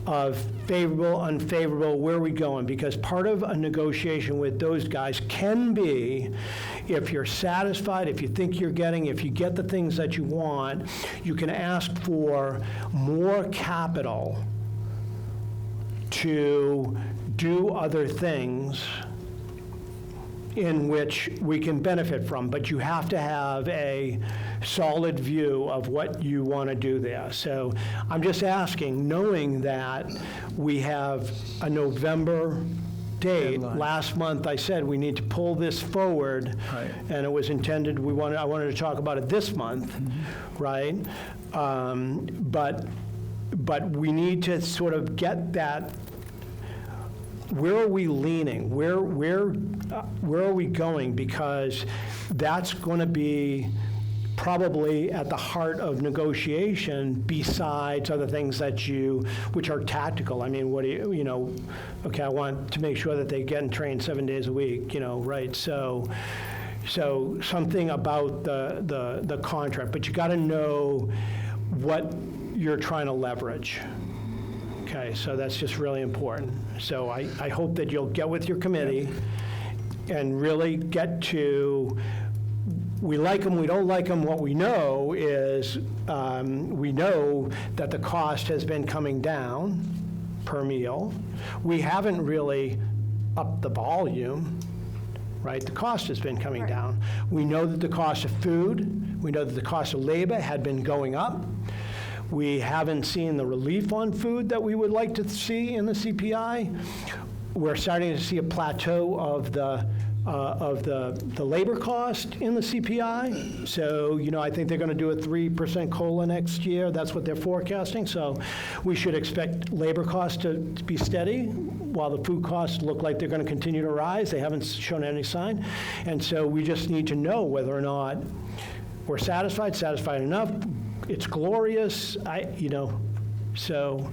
of favorable, unfavorable, where are we going? Because part of a negotiation with those guys can be, if you're satisfied, if you think if you get the things that you want, you can ask for more capital to do other things in which we can benefit from, but you have to have a solid view of what you want to do there. So I'm just asking, knowing that we have a November date. Deadline. Last month I said we need to pull this forward, Right. and it was intended, I wanted to talk about it this month, right? But we need to sort of get that. Where are we leaning? Where are we going? Because that's going to be probably at the heart of negotiation, besides other things which are tactical. I mean, what do you, okay, I want to make sure that they get and train 7 days a week, right? So something about the contract, but you got to know what you're trying to leverage. Okay, so that's just really important. So I hope that you'll get with your committee and really get to, we like them, we don't like them. What we know is, we know that the cost has been coming down per meal. We haven't really upped the volume, right? The cost has been coming down. We know that the cost of food, we know that the cost of labor had been going up. We haven't seen the relief on food that we would like to see in the CPI. We're starting to see a plateau of the of the labor cost in the CPI. So, I think they're going to do a 3% COLA next year. That's what they're forecasting. So we should expect labor costs to be steady while the food costs look like they're going to continue to rise. They haven't shown any sign. And so we just need to know whether or not we're satisfied enough. It's glorious, so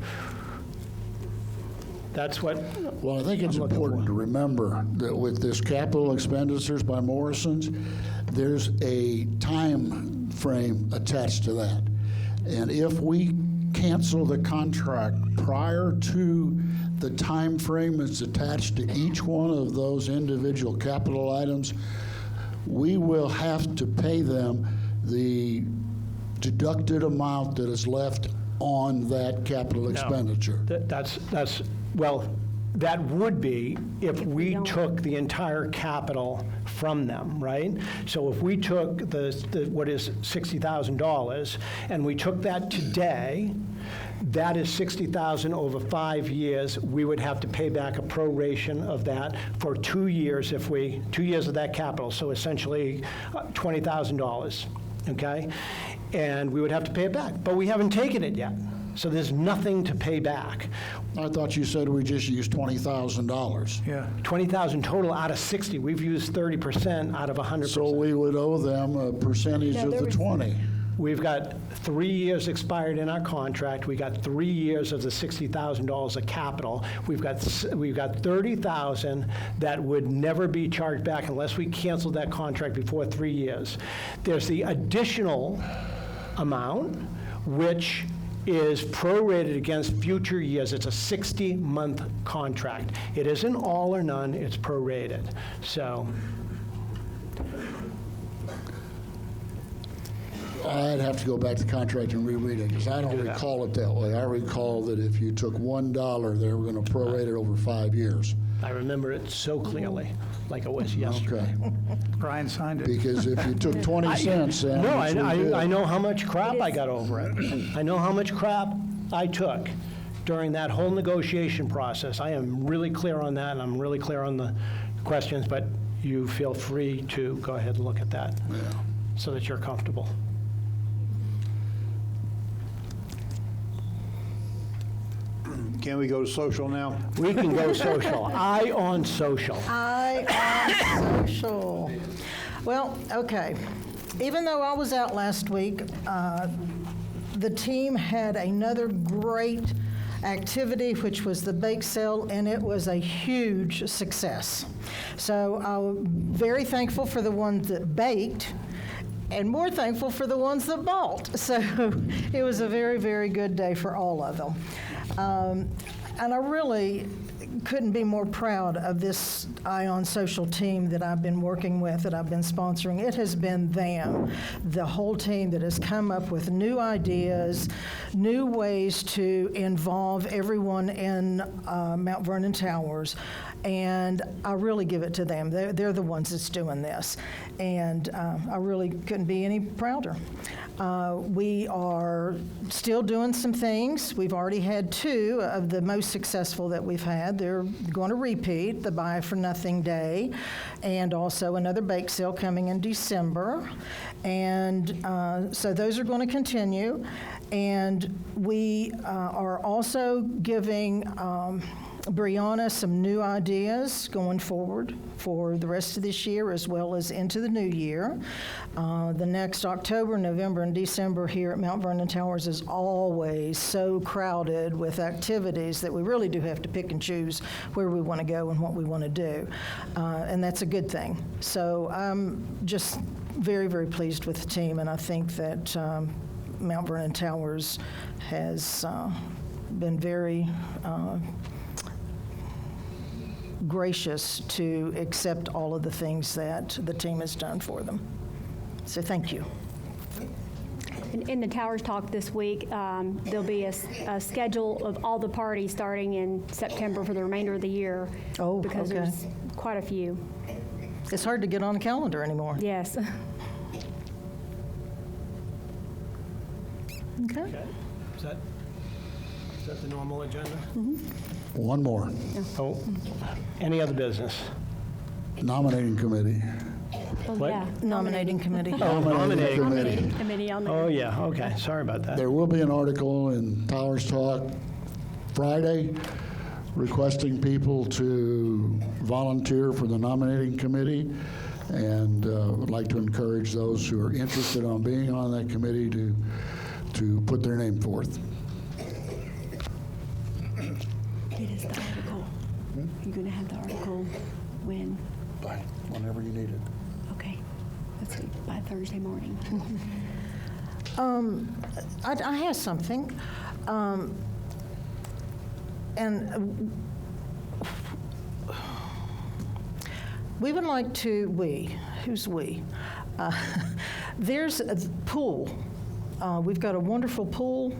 that's what. Well, I think it's I'm looking important for. to remember that with this capital expenditures by Morrison's, there's a time frame attached to that. And if we cancel the contract prior to the time frame that's attached to each one of those individual capital items, we will have to pay them the deducted amount that is left on that capital expenditure. That would be if we don't. took the entire capital from them, right? So if we took what is $60,000 and we took that today, that is $60,000 over 5 years. We would have to pay back a proration of that for 2 years 2 years of that capital. So essentially $20,000, okay? And we would have to pay it back, but we haven't taken it yet. So there's nothing to pay back. I thought you said we just used $20,000. Yeah. 20,000 total out of 60. We've used 30% out of 100%. So we would owe them a percentage No, of there the was- 20. We've got 3 years expired in our contract. We got 3 years of the $60,000 of capital. We've got $30,000 that would never be charged back unless we canceled that contract before 3 years. There's the additional amount, which is prorated against future years. It's a 60-month contract. It isn't all or none, it's prorated. So, I'd have to go back to the contract and reread it, because I don't Do that. recall it that way. I recall that if you took $1, they were going to prorate it over 5 years. I remember it so clearly, like it was yesterday. Okay. Brian signed it. Because if you took 20 cents, then No, which we did. I know how much crap I got over it. I know how much crap I took during that whole negotiation process. I am really clear on that, and I'm really clear on the questions, but you feel free to go ahead and look at that so that you're comfortable. Can we go to social now? We can go social. Eye on social. Social. Well, okay. Even though I was out last week, the team had another great activity, which was the bake sale, and it was a huge success. So I'm very thankful for the ones that baked, and more thankful for the ones that bought. So it was a very, very good day for all of them. And I really couldn't be more proud of this Eye on Social team that I've been working with, that I've been sponsoring. It has been them, the whole team, that has come up with new ideas, new ways to involve everyone in Mount Vernon Towers. And I really give it to them. They're the ones that's doing this. And I really couldn't be any prouder. We are still doing some things. We've already had 2 of the most successful that we've had. They're going to repeat, the Buy for Nothing Day, and also another bake sale coming in December. And so those are going to continue. And we are also giving Brianna some new ideas going forward for the rest of this year as well as into the new year. The next October, November, and December here at Mount Vernon Towers is always so crowded with activities that we really do have to pick and choose where we want to go and what we want to do. And that's a good thing. So I'm just very, very pleased with the team, and I think that Mount Vernon Towers has been very gracious to accept all of the things that the team has done for them. So thank you. In the Towers Talk this week, there'll be a schedule of all the parties starting in September for the remainder of the year. Oh, Because okay. there's quite a few. It's hard to get on the calendar anymore. Yes. Okay. Is that the normal agenda? One more. Oh, any other business? Nominating committee. Oh, What? yeah. Nominating committee. Oh, nominating. Nominating committee on there. Oh, yeah, okay, sorry about that. There will be an article in Towers Talk Friday requesting people to volunteer for the nominating committee, and would like to encourage those who are interested on being on that committee to put their name forth. It is the article. You're going to have the article when? Whenever you need it. Okay. Let's see, by Thursday morning. I have something. And we would like to, who's we? There's a pool. We've got a wonderful pool,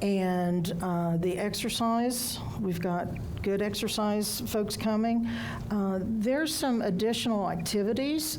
and the exercise, we've got good exercise folks coming. There's some additional activities,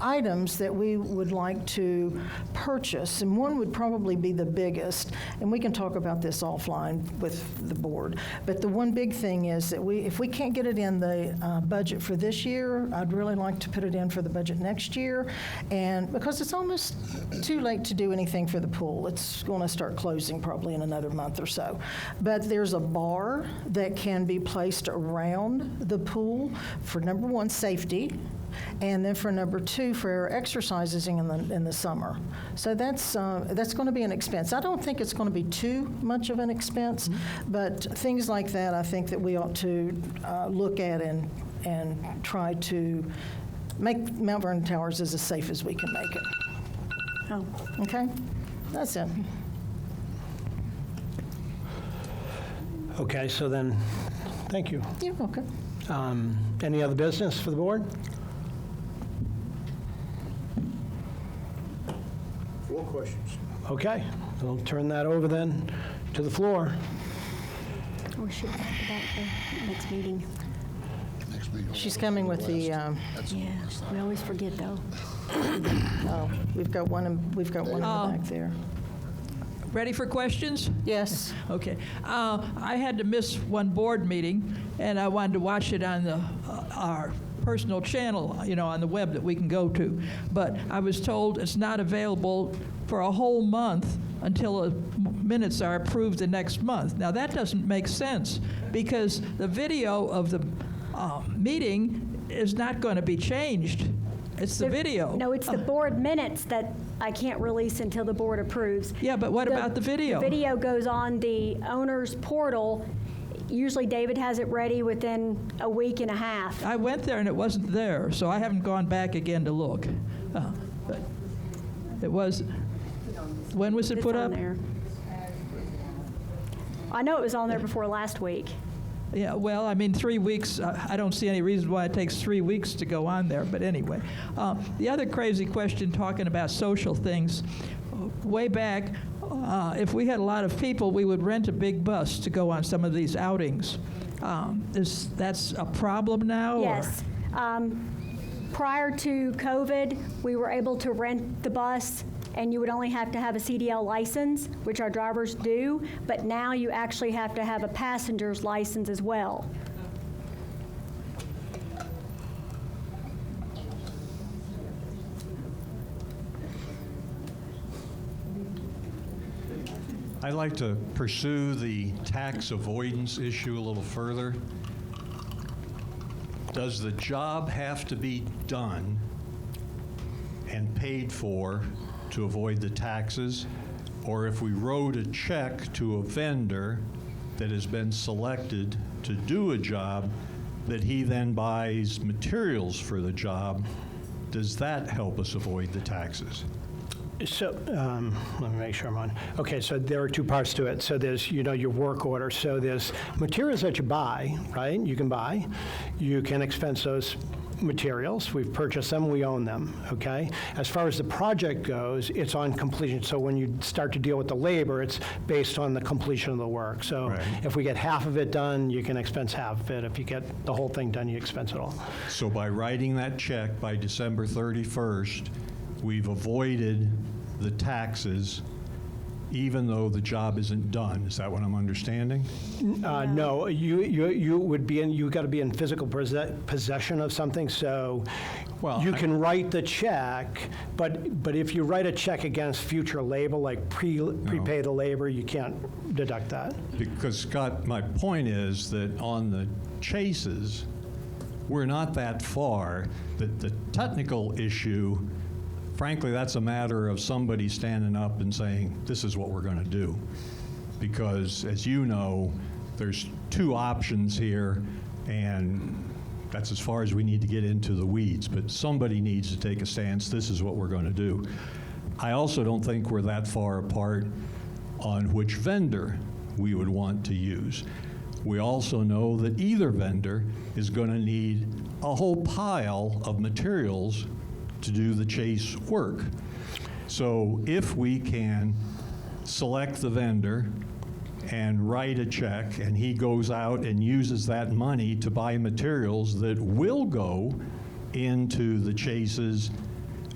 items that we would like to purchase, and one would probably be the biggest, and we can talk about this offline with the board. But the one big thing is that if we can't get it in the budget for this year, I'd really like to put it in for the budget next year, and because it's almost too late to do anything for the pool. It's going to start closing probably in another month or so. But there's a bar that can be placed around the pool for, number one, safety, and then for number two, for exercises in the summer. So that's going to be an expense. I don't think it's going to be too much of an expense, but things like that I think that we ought to look at and try to make Mount Vernon Towers as safe as we can make it. Oh, Okay? That's it. Okay, so then, thank you. You're welcome. Any other business for the board? 4 questions. Okay, we'll turn that over then to the floor. we should talk about the next meeting. Next meeting. She's coming with the, Yeah, we always forget, though. oh, we've got one in the back there. Ready for questions? Yes. Okay. I had to miss one board meeting, and I wanted to watch it on our personal channel, on the web that we can go to. But I was told it's not available for a whole month until the minutes are approved the next month. Now, that doesn't make sense, because the video of the meeting is not going to be changed. It's the video. No, it's the board minutes that I can't release until the board approves. Yeah, but what about the video? The video goes on the owner's portal. Usually David has it ready within a week and a half. I went there and it wasn't there, so I haven't gone back again to look. But it was, when was it It's put on up? there. I know it was on there before last week. Yeah, well, I mean, 3 weeks, I don't see any reason why it takes 3 weeks to go on there, but anyway. The other crazy question, talking about social things, way back, if we had a lot of people, we would rent a big bus to go on some of these outings. That's a problem now? or- Yes. Prior to COVID, we were able to rent the bus, and you would only have to have a CDL license, which our drivers do, but now you actually have to have a passenger's license as well. I'd like to pursue the tax avoidance issue a little further. Does the job have to be done and paid for to avoid the taxes? Or if we wrote a check to a vendor that has been selected to do a job, that he then buys materials for the job, does that help us avoid the taxes? So, let me make sure I'm on. Okay, so there are two parts to it. So there's, your work order. So there's materials that you buy, right? You can buy. You can expense those materials. We've purchased them, we own them, okay? As far as the project goes, it's on completion. So when you start to deal with the labor, it's based on the completion of the work. So Right. if we get half of it done, you can expense half of it. If you get the whole thing done, you expense it all. So by writing that check by December 31st, we've avoided the taxes even though the job isn't done. Is that what I'm understanding? No, you would be in, you got to be in physical possession of something, so Well, you can write the check, but if you write a check against future labor, like prepay the labor, you can't deduct that. Because, Scott, my point is that on the chases, we're not that far. The technical issue, frankly, that's a matter of somebody standing up and saying, this is what we're going to do. Because, as you know, there's two options here, and that's as far as we need to get into the weeds. But somebody needs to take a stance, this is what we're going to do. I also don't think we're that far apart on which vendor we would want to use. We also know that either vendor is going to need a whole pile of materials to do the chase work. So if we can select the vendor and write a check, and he goes out and uses that money to buy materials that will go into the chases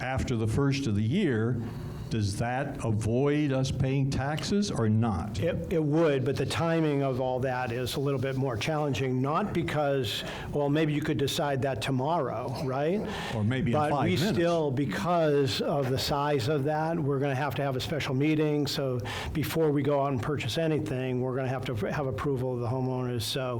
after the first of the year, does that avoid us paying taxes or not? It would, but the timing of all that is a little bit more challenging, not because, well, maybe you could decide that tomorrow, right? Or maybe in 5 But we minutes. still, because of the size of that, we're going to have a special meeting, so before we go out and purchase anything, we're going to have approval of the homeowners, so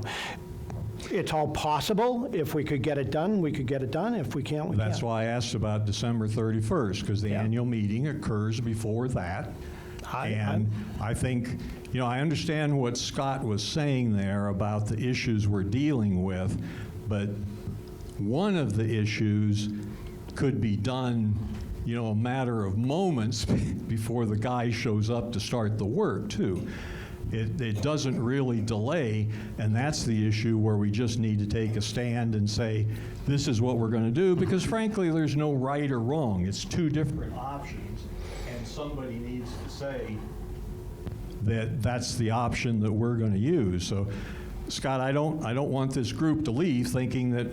it's all possible. If we could get it done, we could get it done. If we can't, we can't. That's why I asked about December 31st, because the Yeah. annual meeting occurs before that. And I think, I understand what Scott was saying there about the issues we're dealing with, but one of the issues could be done, a matter of moments before the guy shows up to start the work, too. It doesn't really delay, and that's the issue where we just need to take a stand and say, this is what we're going to do, because frankly, there's no right or wrong. It's two different options, and somebody needs to say that that's the option that we're going to use. So, Scott, I don't want this group to leave thinking that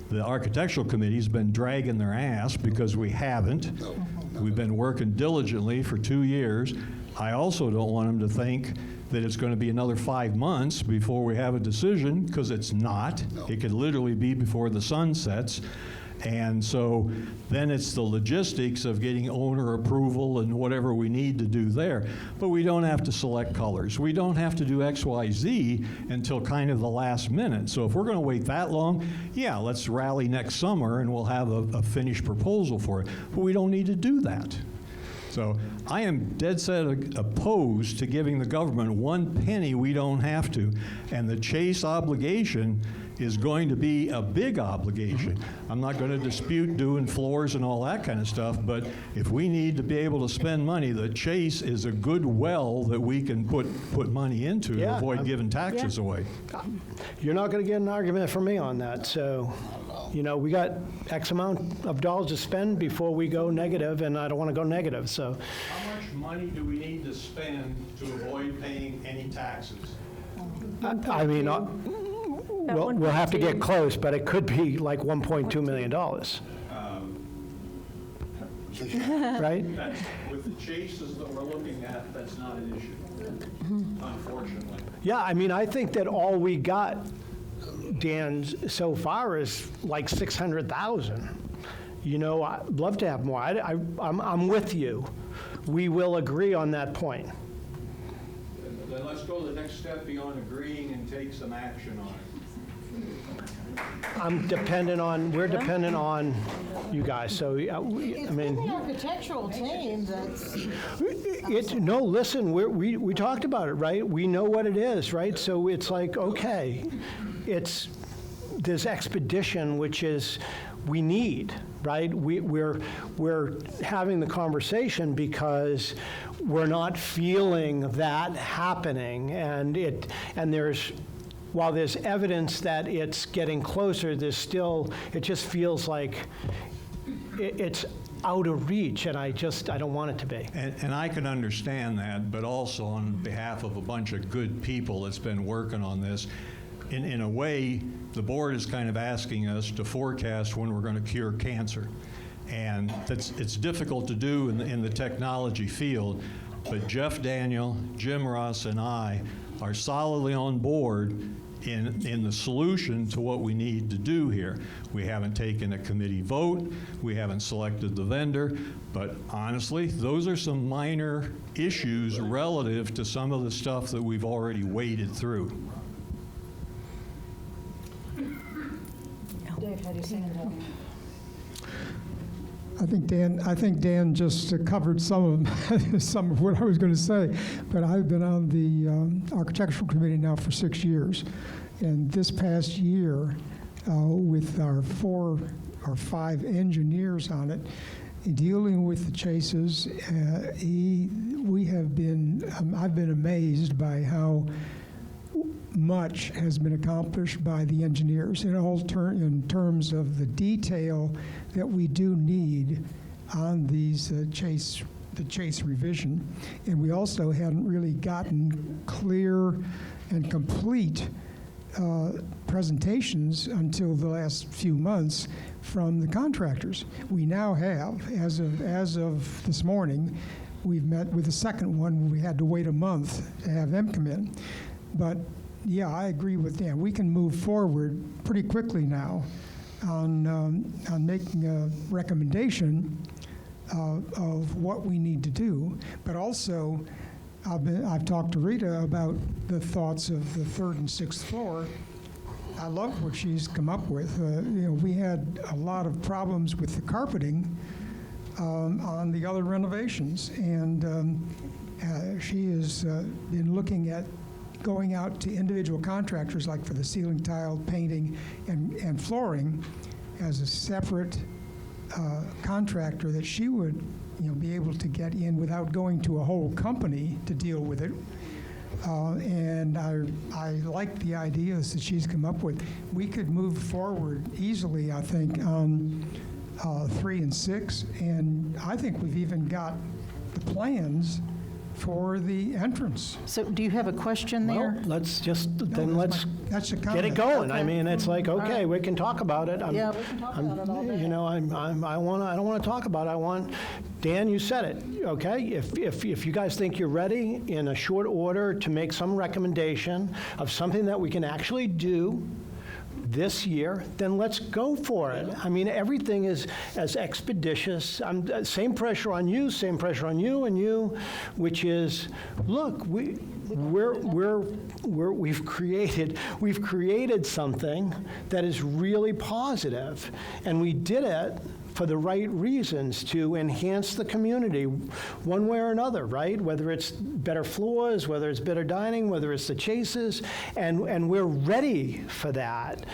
the Architectural Committee's been dragging their ass, because we haven't. We've been working diligently for 2 years. I also don't want them to think that it's going to be another 5 months before we have a decision, because it's not. It could literally be before the sun sets. And so then it's the logistics of getting owner approval and whatever we need to do there. But we don't have to select colors. We don't have to do X, Y, Z until kind of the last minute. So if we're going to wait that long, yeah, let's rally next summer and we'll have a finished proposal for it. But we don't need to do that. So I am dead set opposed to giving the government one penny we don't have to. And the chase obligation is going to be a big obligation. I'm not going to dispute doing floors and all that kind of stuff, but if we need to be able to spend money, the chase is a good well that we can put money into to Yeah, avoid giving taxes away. You're not going to get an argument from me on that, so, we got X amount of dollars to spend before we go negative, and I don't want to go negative, so. How much money do we need to spend to avoid paying any taxes? I mean, we'll have to get 1.2. close, but it could be like $1.2 million. Right? With the chases that we're looking at, that's not an issue, unfortunately. Yeah, I mean, I think that all we got, Dan, so far is like 600,000. I'd love to have more. I'm with you. We will agree on that point. Then let's go the next step beyond agreeing and take some action on it. We're dependent on you guys, so, I mean. The architectural team that's. No, listen, we talked about it, right? We know what it is, right? So it's like, okay, it's this expedition, which is, we need, right? We're having the conversation because we're not feeling that happening, and while there's evidence that it's getting closer, it just feels like it's out of reach, and I don't want it to be. And I can understand that, but also on behalf of a bunch of good people that's been working on this, in a way, the board is kind of asking us to forecast when we're going to cure cancer. And it's difficult to do in the technology field, But Jeff Daniel, Jim Ross, and I are solidly on board in the solution to what we need to do here. We haven't taken a committee vote, we haven't selected the vendor, but honestly, those are some minor issues relative to some of the stuff that we've already waded through. Dave, how do you see that? I think Dan just covered some of some of what I was going to say, but I've been on the architectural committee now for 6 years, and this past year, with our 4 or 5 engineers on it, dealing with the chases, we have been. I've been amazed by how much has been accomplished by the engineers in terms of the detail that we do need on these the chase revision. And we also hadn't really gotten clear and complete presentations until the last few months from the contractors. We now have, as of this morning, we've met with the second one. We had to wait a month to have them come in. But yeah, I agree with Dan. We can move forward pretty quickly now on making a recommendation of what we need to do. But also, I've talked to Rita about the thoughts of the 3rd and 6th floor. I love what she's come up with. We had a lot of problems with the carpeting on the other renovations, and she has been looking at going out to individual contractors, like for the ceiling tile, painting, and flooring, as a separate contractor that she would, be able to get in without going to a whole company to deal with it. And I like the ideas that she's come up with. We could move forward easily, I think, on 3 and 6, and I think we've even got the plans for the entrance. So do you have a question there? Well, let's That's a get comment. it going. I Okay. mean, it's like, okay, right. we can talk about it. Yeah, we can talk about it all day. I don't want to talk about it. Dan, you said it, okay? If you guys think you're ready in a short order to make some recommendation of something that we can actually do this year, then let's go for it. I mean, everything is as expeditious. Same pressure on you, and you, which is, look, we've created something that is really positive, and we did it for the right reasons, to enhance the community one way or another, right? Whether it's better floors, whether it's better dining, whether it's the chases, and we're ready for that.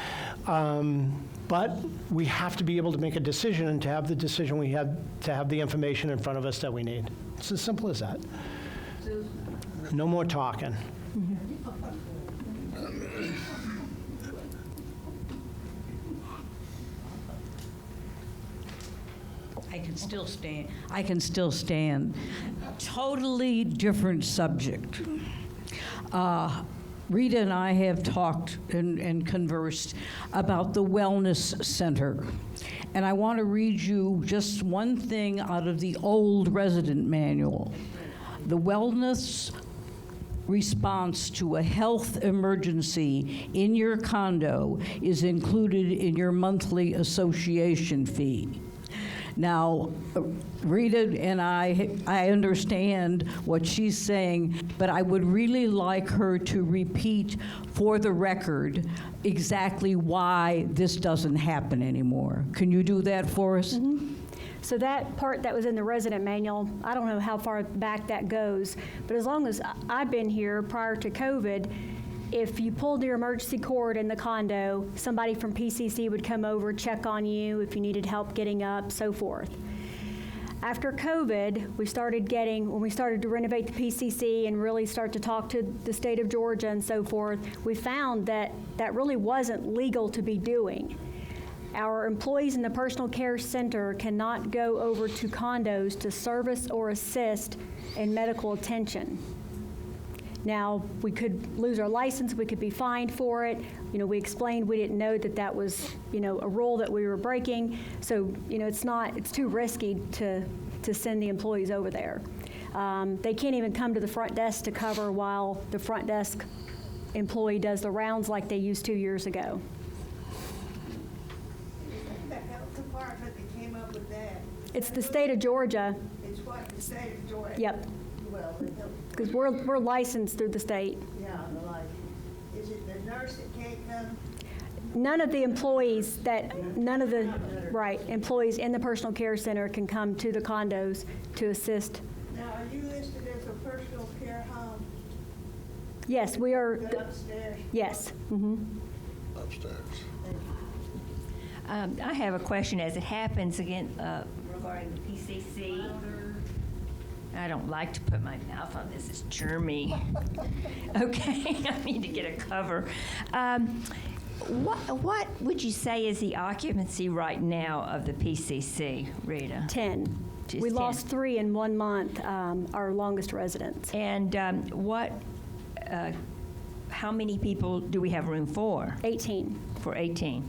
But we have to be able to make a decision, and to have the decision, we have to have the information in front of us that we need. It's as simple as that. No more talking. I can still stand. Totally different subject. Rita and I have talked and conversed about the wellness center. And I want to read you just one thing out of the old resident manual. The wellness response to a health emergency in your condo is included in your monthly association fee. Now, Rita and I understand what she's saying, but I would really like her to repeat for the record exactly why this doesn't happen anymore. Can you do that for us? Mm-hmm. So that part that was in the resident manual, I don't know how far back that goes, but as long as I've been here prior to COVID, if you pulled your emergency cord in the condo, somebody from PCC would come over, check on you if you needed help getting up, so forth. After COVID, when we started to renovate the PCC and really start to talk to the state of Georgia and so forth, we found that that really wasn't legal to be doing. Our employees in the personal care center cannot go over to condos to service or assist in medical attention. Now, we could lose our license, we could be fined for it. We explained we didn't know that was, a rule that we were breaking. So, it's too risky to send the employees over there. They can't even come to the front desk to cover while the front desk employee does the rounds like they used 2 years ago. The health department that came up with that. It's the state of Georgia. It's what, the state of Georgia? Yep, Well, the health, because we're licensed through the state. yeah, the like, is it the nurse that can't come? None of the employees employees in the personal care center can come to the condos to assist. Now, are you listed as a personal care home? Yes, we are, Go upstairs? yes. Mhm. Upstairs. I have a question as it happens again regarding the PCC. I don't like to put my mouth on this, it's germy. Okay, I need to get a cover. What would you say is the occupancy right now of the PCC, Rita? 10. Just We 10. lost 3 in 1 month, our longest residents. And how many people do we have room for? 18. For 18.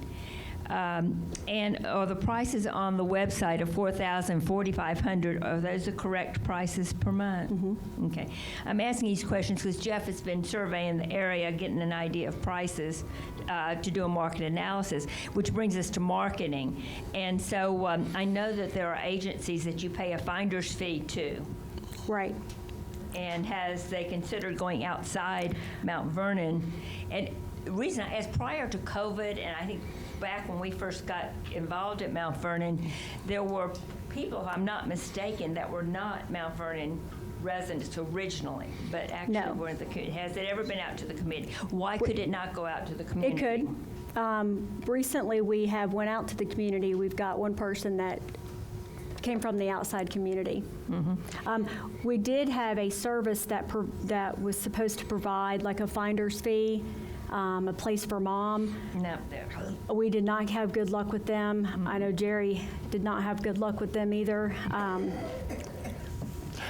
And are the prices on the website of $4,000, $4,500, are those the correct prices per month? Mm-hmm. Okay. I'm asking these questions because Jeff has been surveying the area, getting an idea of prices to do a market analysis, which brings us to marketing. And so I know that there are agencies that you pay a finder's fee to. Right. And has they considered going outside Mount Vernon? And the reason I asked, prior to COVID, and I think back when we first got involved at Mount Vernon, there were people, if I'm not mistaken, that were not Mount Vernon residents originally, but actually No. were in the community. Has it ever been out to the committee? Why could it not go out to the community? It could. Recently, we have went out to the community. We've got one person that came from the outside community. We did have a service that was supposed to provide like a finder's fee, a place for mom. No. We did not have good luck with them. I know Jerry did not have good luck with them either.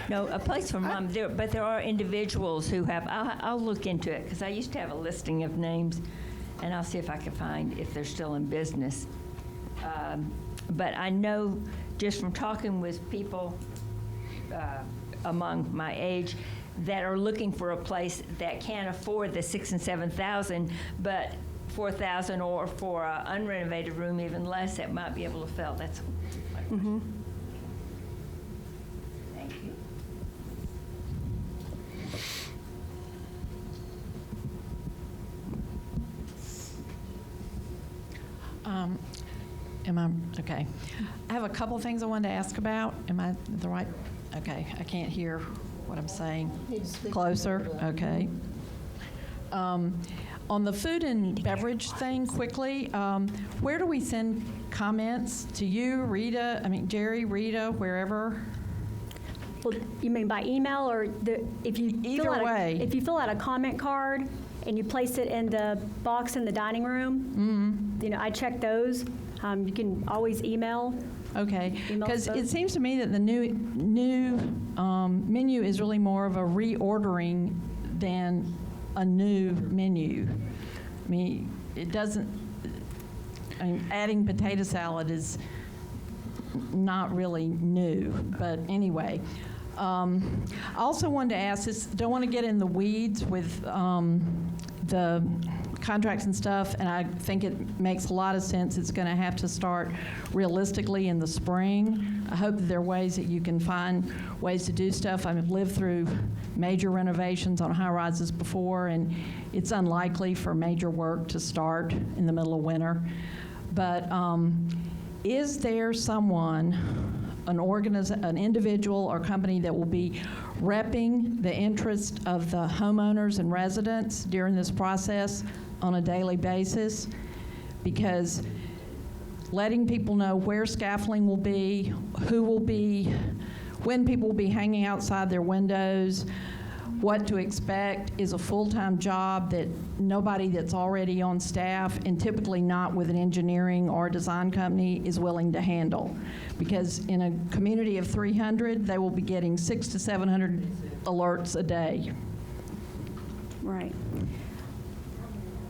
No, a place for mom, but there are individuals who have, I'll look into it, because I used to have a listing of names, and I'll see if I can find if they're still in business. But I know just from talking with people among my age that are looking for a place that can't afford the $6,000 and $7,000, but $4,000, or for an unrenovated room even less, that might be able to fill. That's my question. Thank you. Am I, okay. I have a couple things I wanted to ask about. Am I the right, okay, I can't hear what I'm saying. Closer, okay. On the food and beverage thing, quickly, where do we send comments? To you, Rita, Jerry, Rita, wherever? Well, you mean by email, or if you Either way. If you fill out a comment card and you place it in the box in the dining room, I check those. You can always email. Okay, Email because both. it seems to me that the new menu is really more of a reordering than a new menu. It doesn't, adding potato salad is not really new, but anyway. I also wanted to ask this, don't want to get in the weeds with the contracts and stuff, and I think it makes a lot of sense. It's going to have to start realistically in the spring. I hope that there are ways that you can find ways to do stuff. I've lived through major renovations on high-rises before, and it's unlikely for major work to start in the middle of winter. But is there someone, an individual or company that will be repping the interest of the homeowners and residents during this process on a daily basis? Because letting people know where scaffolding will be, who will be, when people will be hanging outside their windows, what to expect is a full-time job that nobody that's already on staff, and typically not with an engineering or design company, is willing to handle. Because in a community of 300, they will be getting 600 to 700 alerts a day. Right.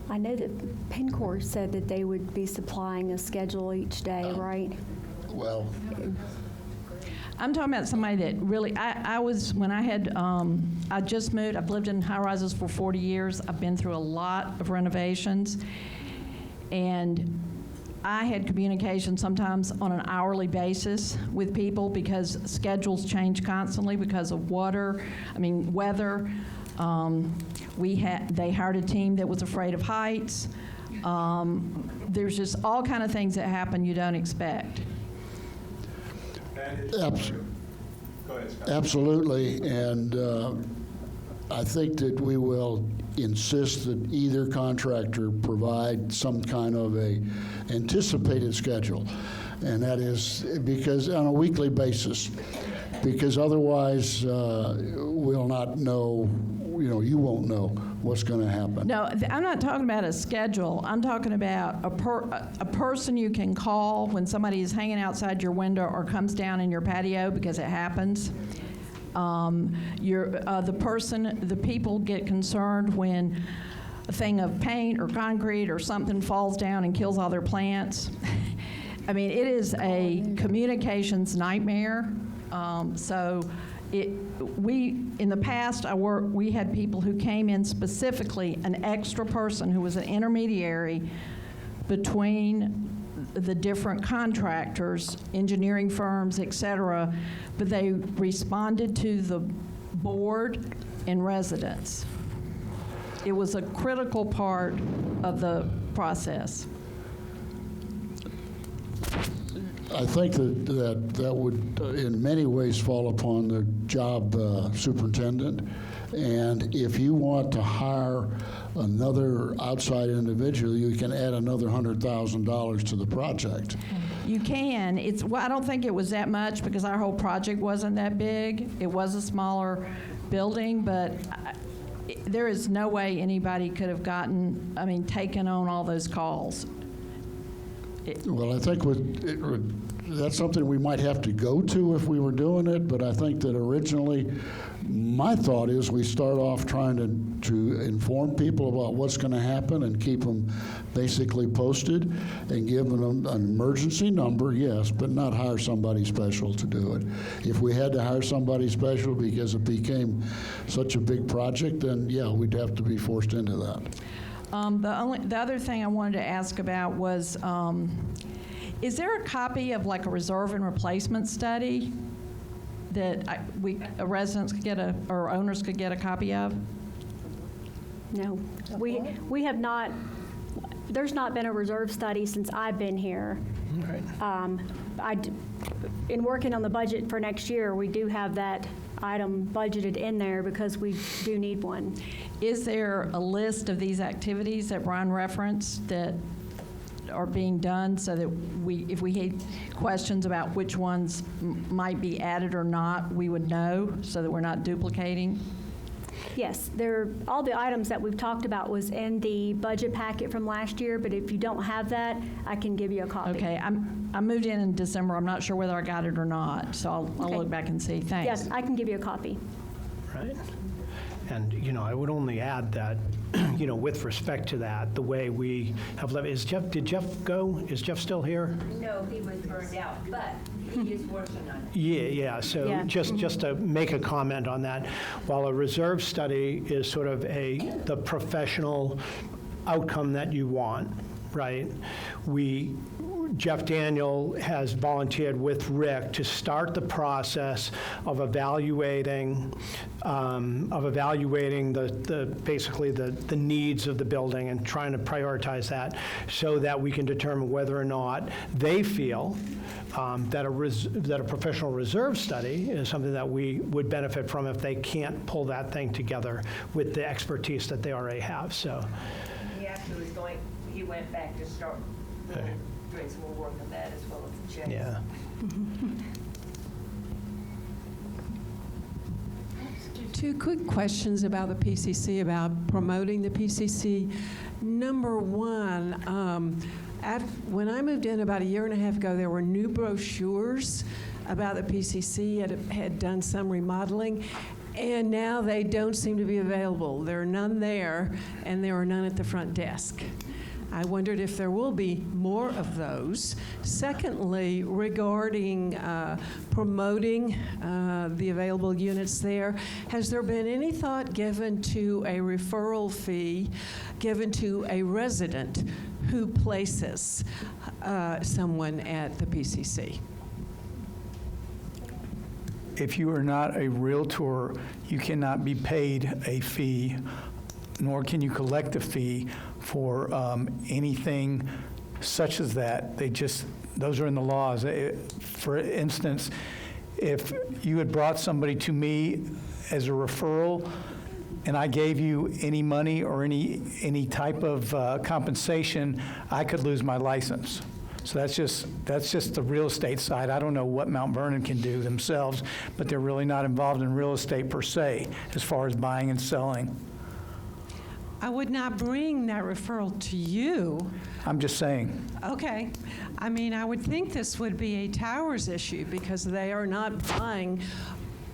I know that PennCore said that they would be supplying a schedule each day, right? Well, I'm talking about somebody that really, I was, when I had, I just moved, I've lived in high-rises for 40 years. I've been through a lot of renovations. And I had communication sometimes on an hourly basis with people because schedules change constantly because of weather. They hired a team that was afraid of heights. There's just all kind of things that happen you don't expect. Absolutely, and I think that we will insist that either contractor provide some kind of a anticipated schedule, and that is because on a weekly basis, because otherwise we'll not know, you won't know what's going to happen. No, I'm not talking about a schedule. I'm talking about a person you can call when somebody is hanging outside your window or comes down in your patio, because it happens. The people get concerned when a thing of paint or concrete or something falls down and kills all their plants. I mean, it is a communications nightmare. In the past, we had people who came in specifically, an extra person who was an intermediary between the different contractors, engineering firms, et cetera, but they responded to the board and residents. It was a critical part of the process. I think that would in many ways fall upon the job superintendent. And if you want to hire another outside individual, you can add another $100,000 to the project. You can. I don't think it was that much because our whole project wasn't that big. It was a smaller building, but there is no way anybody could have taken on all those calls. Well, I think that's something we might have to go to if we were doing it, but I think that originally my thought is we start off trying to inform people about what's going to happen and keep them basically posted and give them an emergency number, yes, but not hire somebody special to do it. If we had to hire somebody special because it became such a big project, then yeah, we'd have to be forced into that. The other thing I wanted to ask about was, is there a copy of like a reserve and replacement study that residents could get or owners could get a copy of? No, we have not. There's not been a reserve study since I've been here. Right. In working on the budget for next year, we do have that item budgeted in there because we do need one. Is there a list of these activities that Brian referenced that are being done so that if we had questions about which ones might be added or not, we would know so that we're not duplicating? Yes, all the items that we've talked about was in the budget packet from last year, but if you don't have that, I can give you a copy. Okay, I moved in December. I'm not sure whether I got it or not, so I'll look back and see. Thanks. Yes, I can give you a copy. Right. And, I would only add that, with respect to that, the way we have did Jeff go? Is Jeff still here? No, he was burned out, but he is working on it. Yeah. So just to make a comment on that, while a reserve study is sort of the professional outcome that you want, right? Jeff Daniel has volunteered with Rick to start the process of evaluating basically the needs of the building and trying to prioritize that so that we can determine whether or not they feel that a professional reserve study is something that we would benefit from if they can't pull that thing together with the expertise that they already have. So he went back to start. So we'll work on that as well as the checks. Yeah. Two quick questions about the PCC, about promoting the PCC. Number one, when I moved in about a year and a half ago, there were new brochures about the PCC. It had done some remodeling, and now they don't seem to be available. There are none there, and there are none at the front desk. I wondered if there will be more of those. Secondly, regarding promoting the available units there, has there been any thought given to a referral fee given to a resident who places someone at the PCC? If you are not a Realtor, you cannot be paid a fee, nor can you collect a fee for anything such as that. Those are in the laws. For instance, if you had brought somebody to me as a referral, and I gave you any money or any type of compensation, I could lose my license. So that's just the real estate side. I don't know what Mount Vernon can do themselves, but they're really not involved in real estate per se, as far as buying and selling. I would not bring that referral to you. I'm just saying. Okay. I mean, I would think this would be a Towers issue because they are not buying.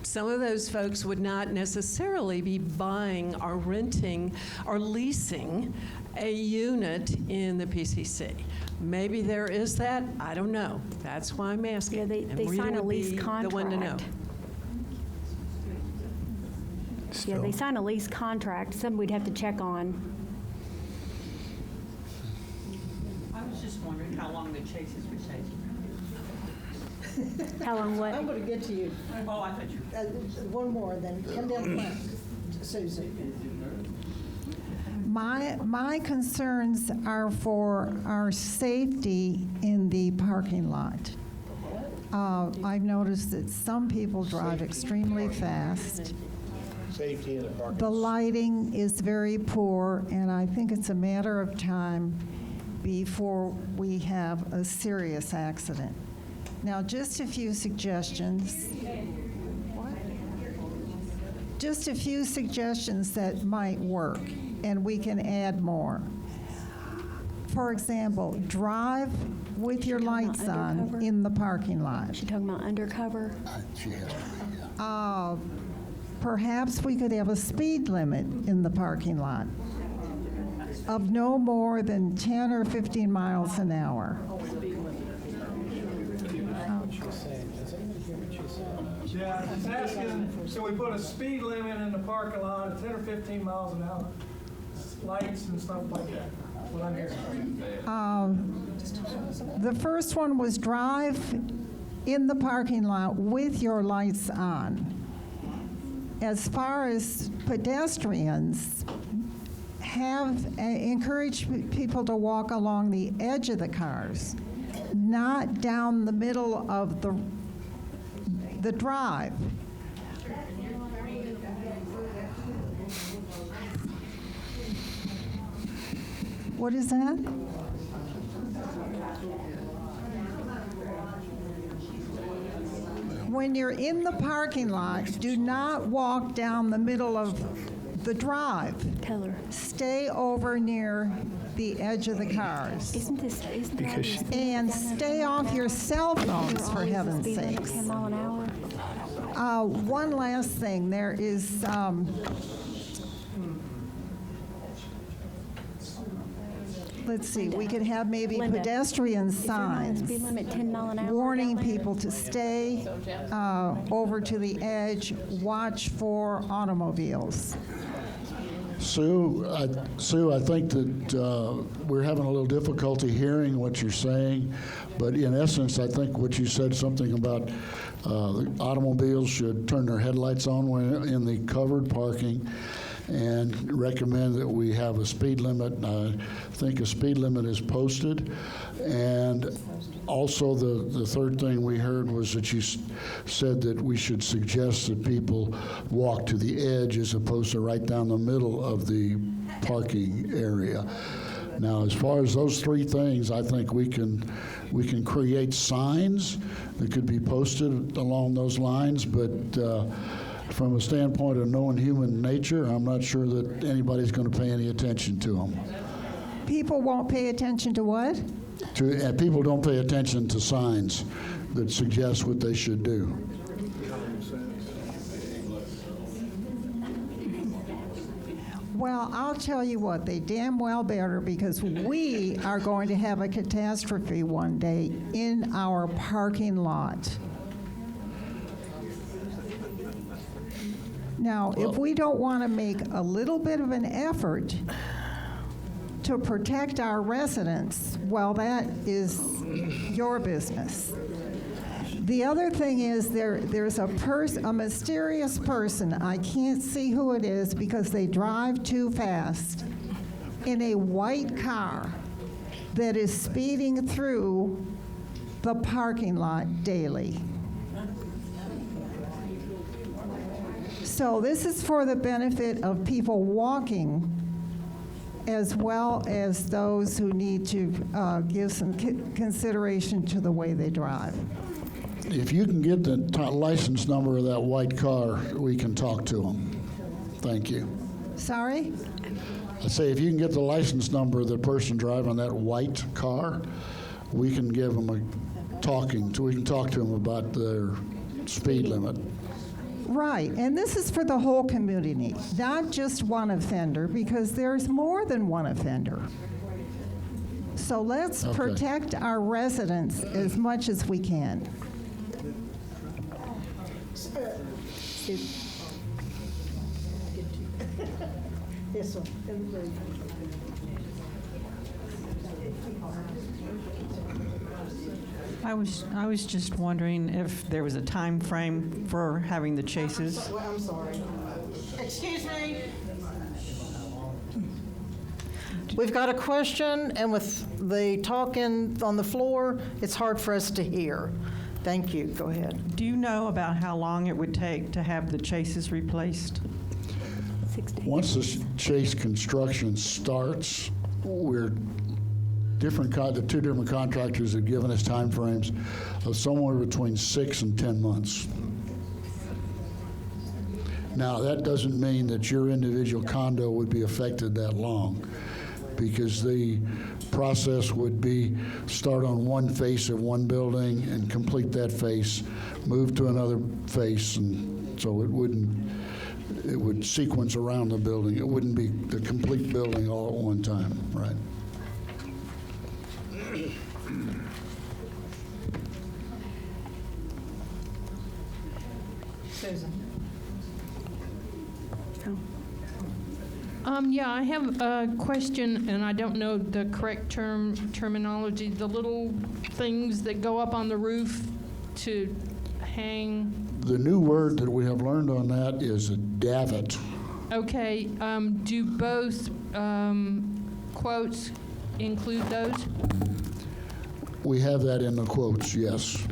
Some of those folks would not necessarily be buying or renting or leasing a unit in the PCC. Maybe there is that. I don't know. That's why I'm asking. Yeah, they And Rita sign a would lease be contract. the one to know. Yeah, they sign a lease contract, something we'd have to check on. I was just wondering how long the chases were taking. How long what? I'm going to get to you. Oh, I thought you. One more, then come down the front, Susie. My concerns are for our safety in the parking lot. I've noticed that some people drive extremely fast. Safety in the parking. The lighting is very poor, and I think it's a matter of time before we have a serious accident. Now, just a few suggestions. Just a few suggestions that might work, and we can add more. For example, drive with your lights on undercover? in the parking lot. She talking about undercover? She has to be, yeah. Perhaps we could have a speed limit in the parking lot of no more than 10 or 15 miles an hour. Yeah, it's asking, so we put a speed limit in the parking lot of 10 or 15 miles an hour, lights and stuff like that, what I'm hearing. The first one was drive in the parking lot with your lights on. As far as pedestrians, encourage people to walk along the edge of the cars, not down the middle of the drive. What is that? When you're in the parking lot, do not walk down the middle of the drive. Tell her. Stay over near the edge of the cars. Isn't Because that And stay off your cell phones, for heaven's speed limit sakes. 10 mile an hour? One last thing, there is, let's see, we could have maybe Linda, pedestrian Is there not a signs speed limit 10 mile an hour? warning down there? people to stay over to the edge, watch for automobiles. Sue, I think that we're having a little difficulty hearing what you're saying, but in essence, I think what you said, something about the automobiles should turn their headlights on when in the covered parking, and recommend that we have a speed limit. I think a speed limit is posted. And also the third thing we heard was that you said that we should suggest that people walk to the edge as opposed to right down the middle of the parking area. Now, as far as those three things, I think we can create signs that could be posted along those lines, but from a standpoint of knowing human nature, I'm not sure that anybody's going to pay any attention to them. People won't pay attention to what? People don't pay attention to signs that suggest what they should do. Well, I'll tell you what, they damn well better, because we are going to have a catastrophe one day in our parking lot. Now, if we don't want to make a little bit of an effort to protect our residents, well, that is your business. The other thing is there's a mysterious person, I can't see who it is because they drive too fast, in a white car that is speeding through the parking lot daily. So this is for the benefit of people walking as well as those who need to give some consideration to the way they drive. If you can get the license number of that white car, we can talk to them. Thank you. Sorry? I say if you can get the license number of the person driving that white car, we can give them we can talk to them about their speed limit. Right, and this is for the whole community, not just one offender, because there's more than one offender. So let's protect our residents as much as we can. This one. I was just wondering if there was a time frame for having the chases. Well, I'm sorry. Excuse me? We've got a question, and with the talking on the floor, it's hard for us to hear. Thank you. Go ahead. Do you know about how long it would take to have the chases replaced? 6 days. Once the chase construction starts, the two different contractors have given us timeframes of somewhere between 6 and 10 months. Now, that doesn't mean that your individual condo would be affected that long, because the process would be start on one face of one building and complete that face, move to another face, and so it would sequence around the building. It wouldn't be the complete building all at one time, right? Susan. Yeah, I have a question, and I don't know the correct terminology. The little things that go up on the roof to hang. The new word that we have learned on that is a davit. Okay, do both quotes include those? We have that in the quotes, yes.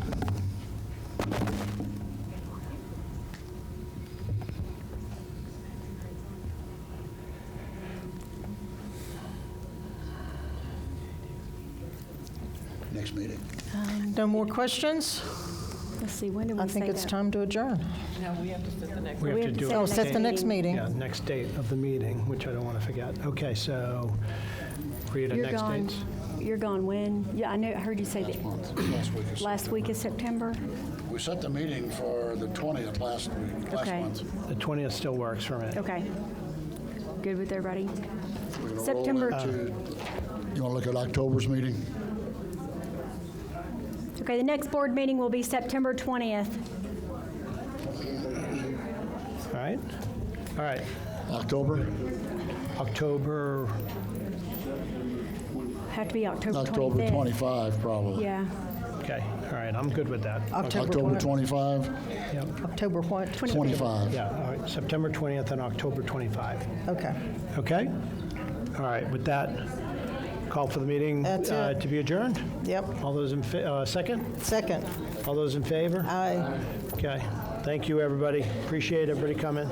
Next meeting. No more questions? Let's see, when do we I think say it's that? time to adjourn. No, we have to set the next. We have to do Oh, it. set the next meeting. Yeah, next date of the meeting, which I don't want to forget. Okay, so create a You're next gone. date. You're gone when? Yeah, I heard you say that. Last week of September? We set the meeting for the 20th last Okay. month. The 20th still works for me. Okay. Good with everybody? We're gonna roll September. into- You want to look at October's meeting? Okay, the next board meeting will be September 20th. All right? All right. October? October, Have to be October 25th. October 25, probably. Yeah. okay, all right, I'm good with that. October 25? Yep. October what? 25. Yeah, all right, September 20th and October 25. Okay. Okay? All right, with that, call for the meeting That's it. to be adjourned? Yep. All those in, second? Second. All those in favor? Aye. Okay, thank you, everybody. Appreciate everybody coming.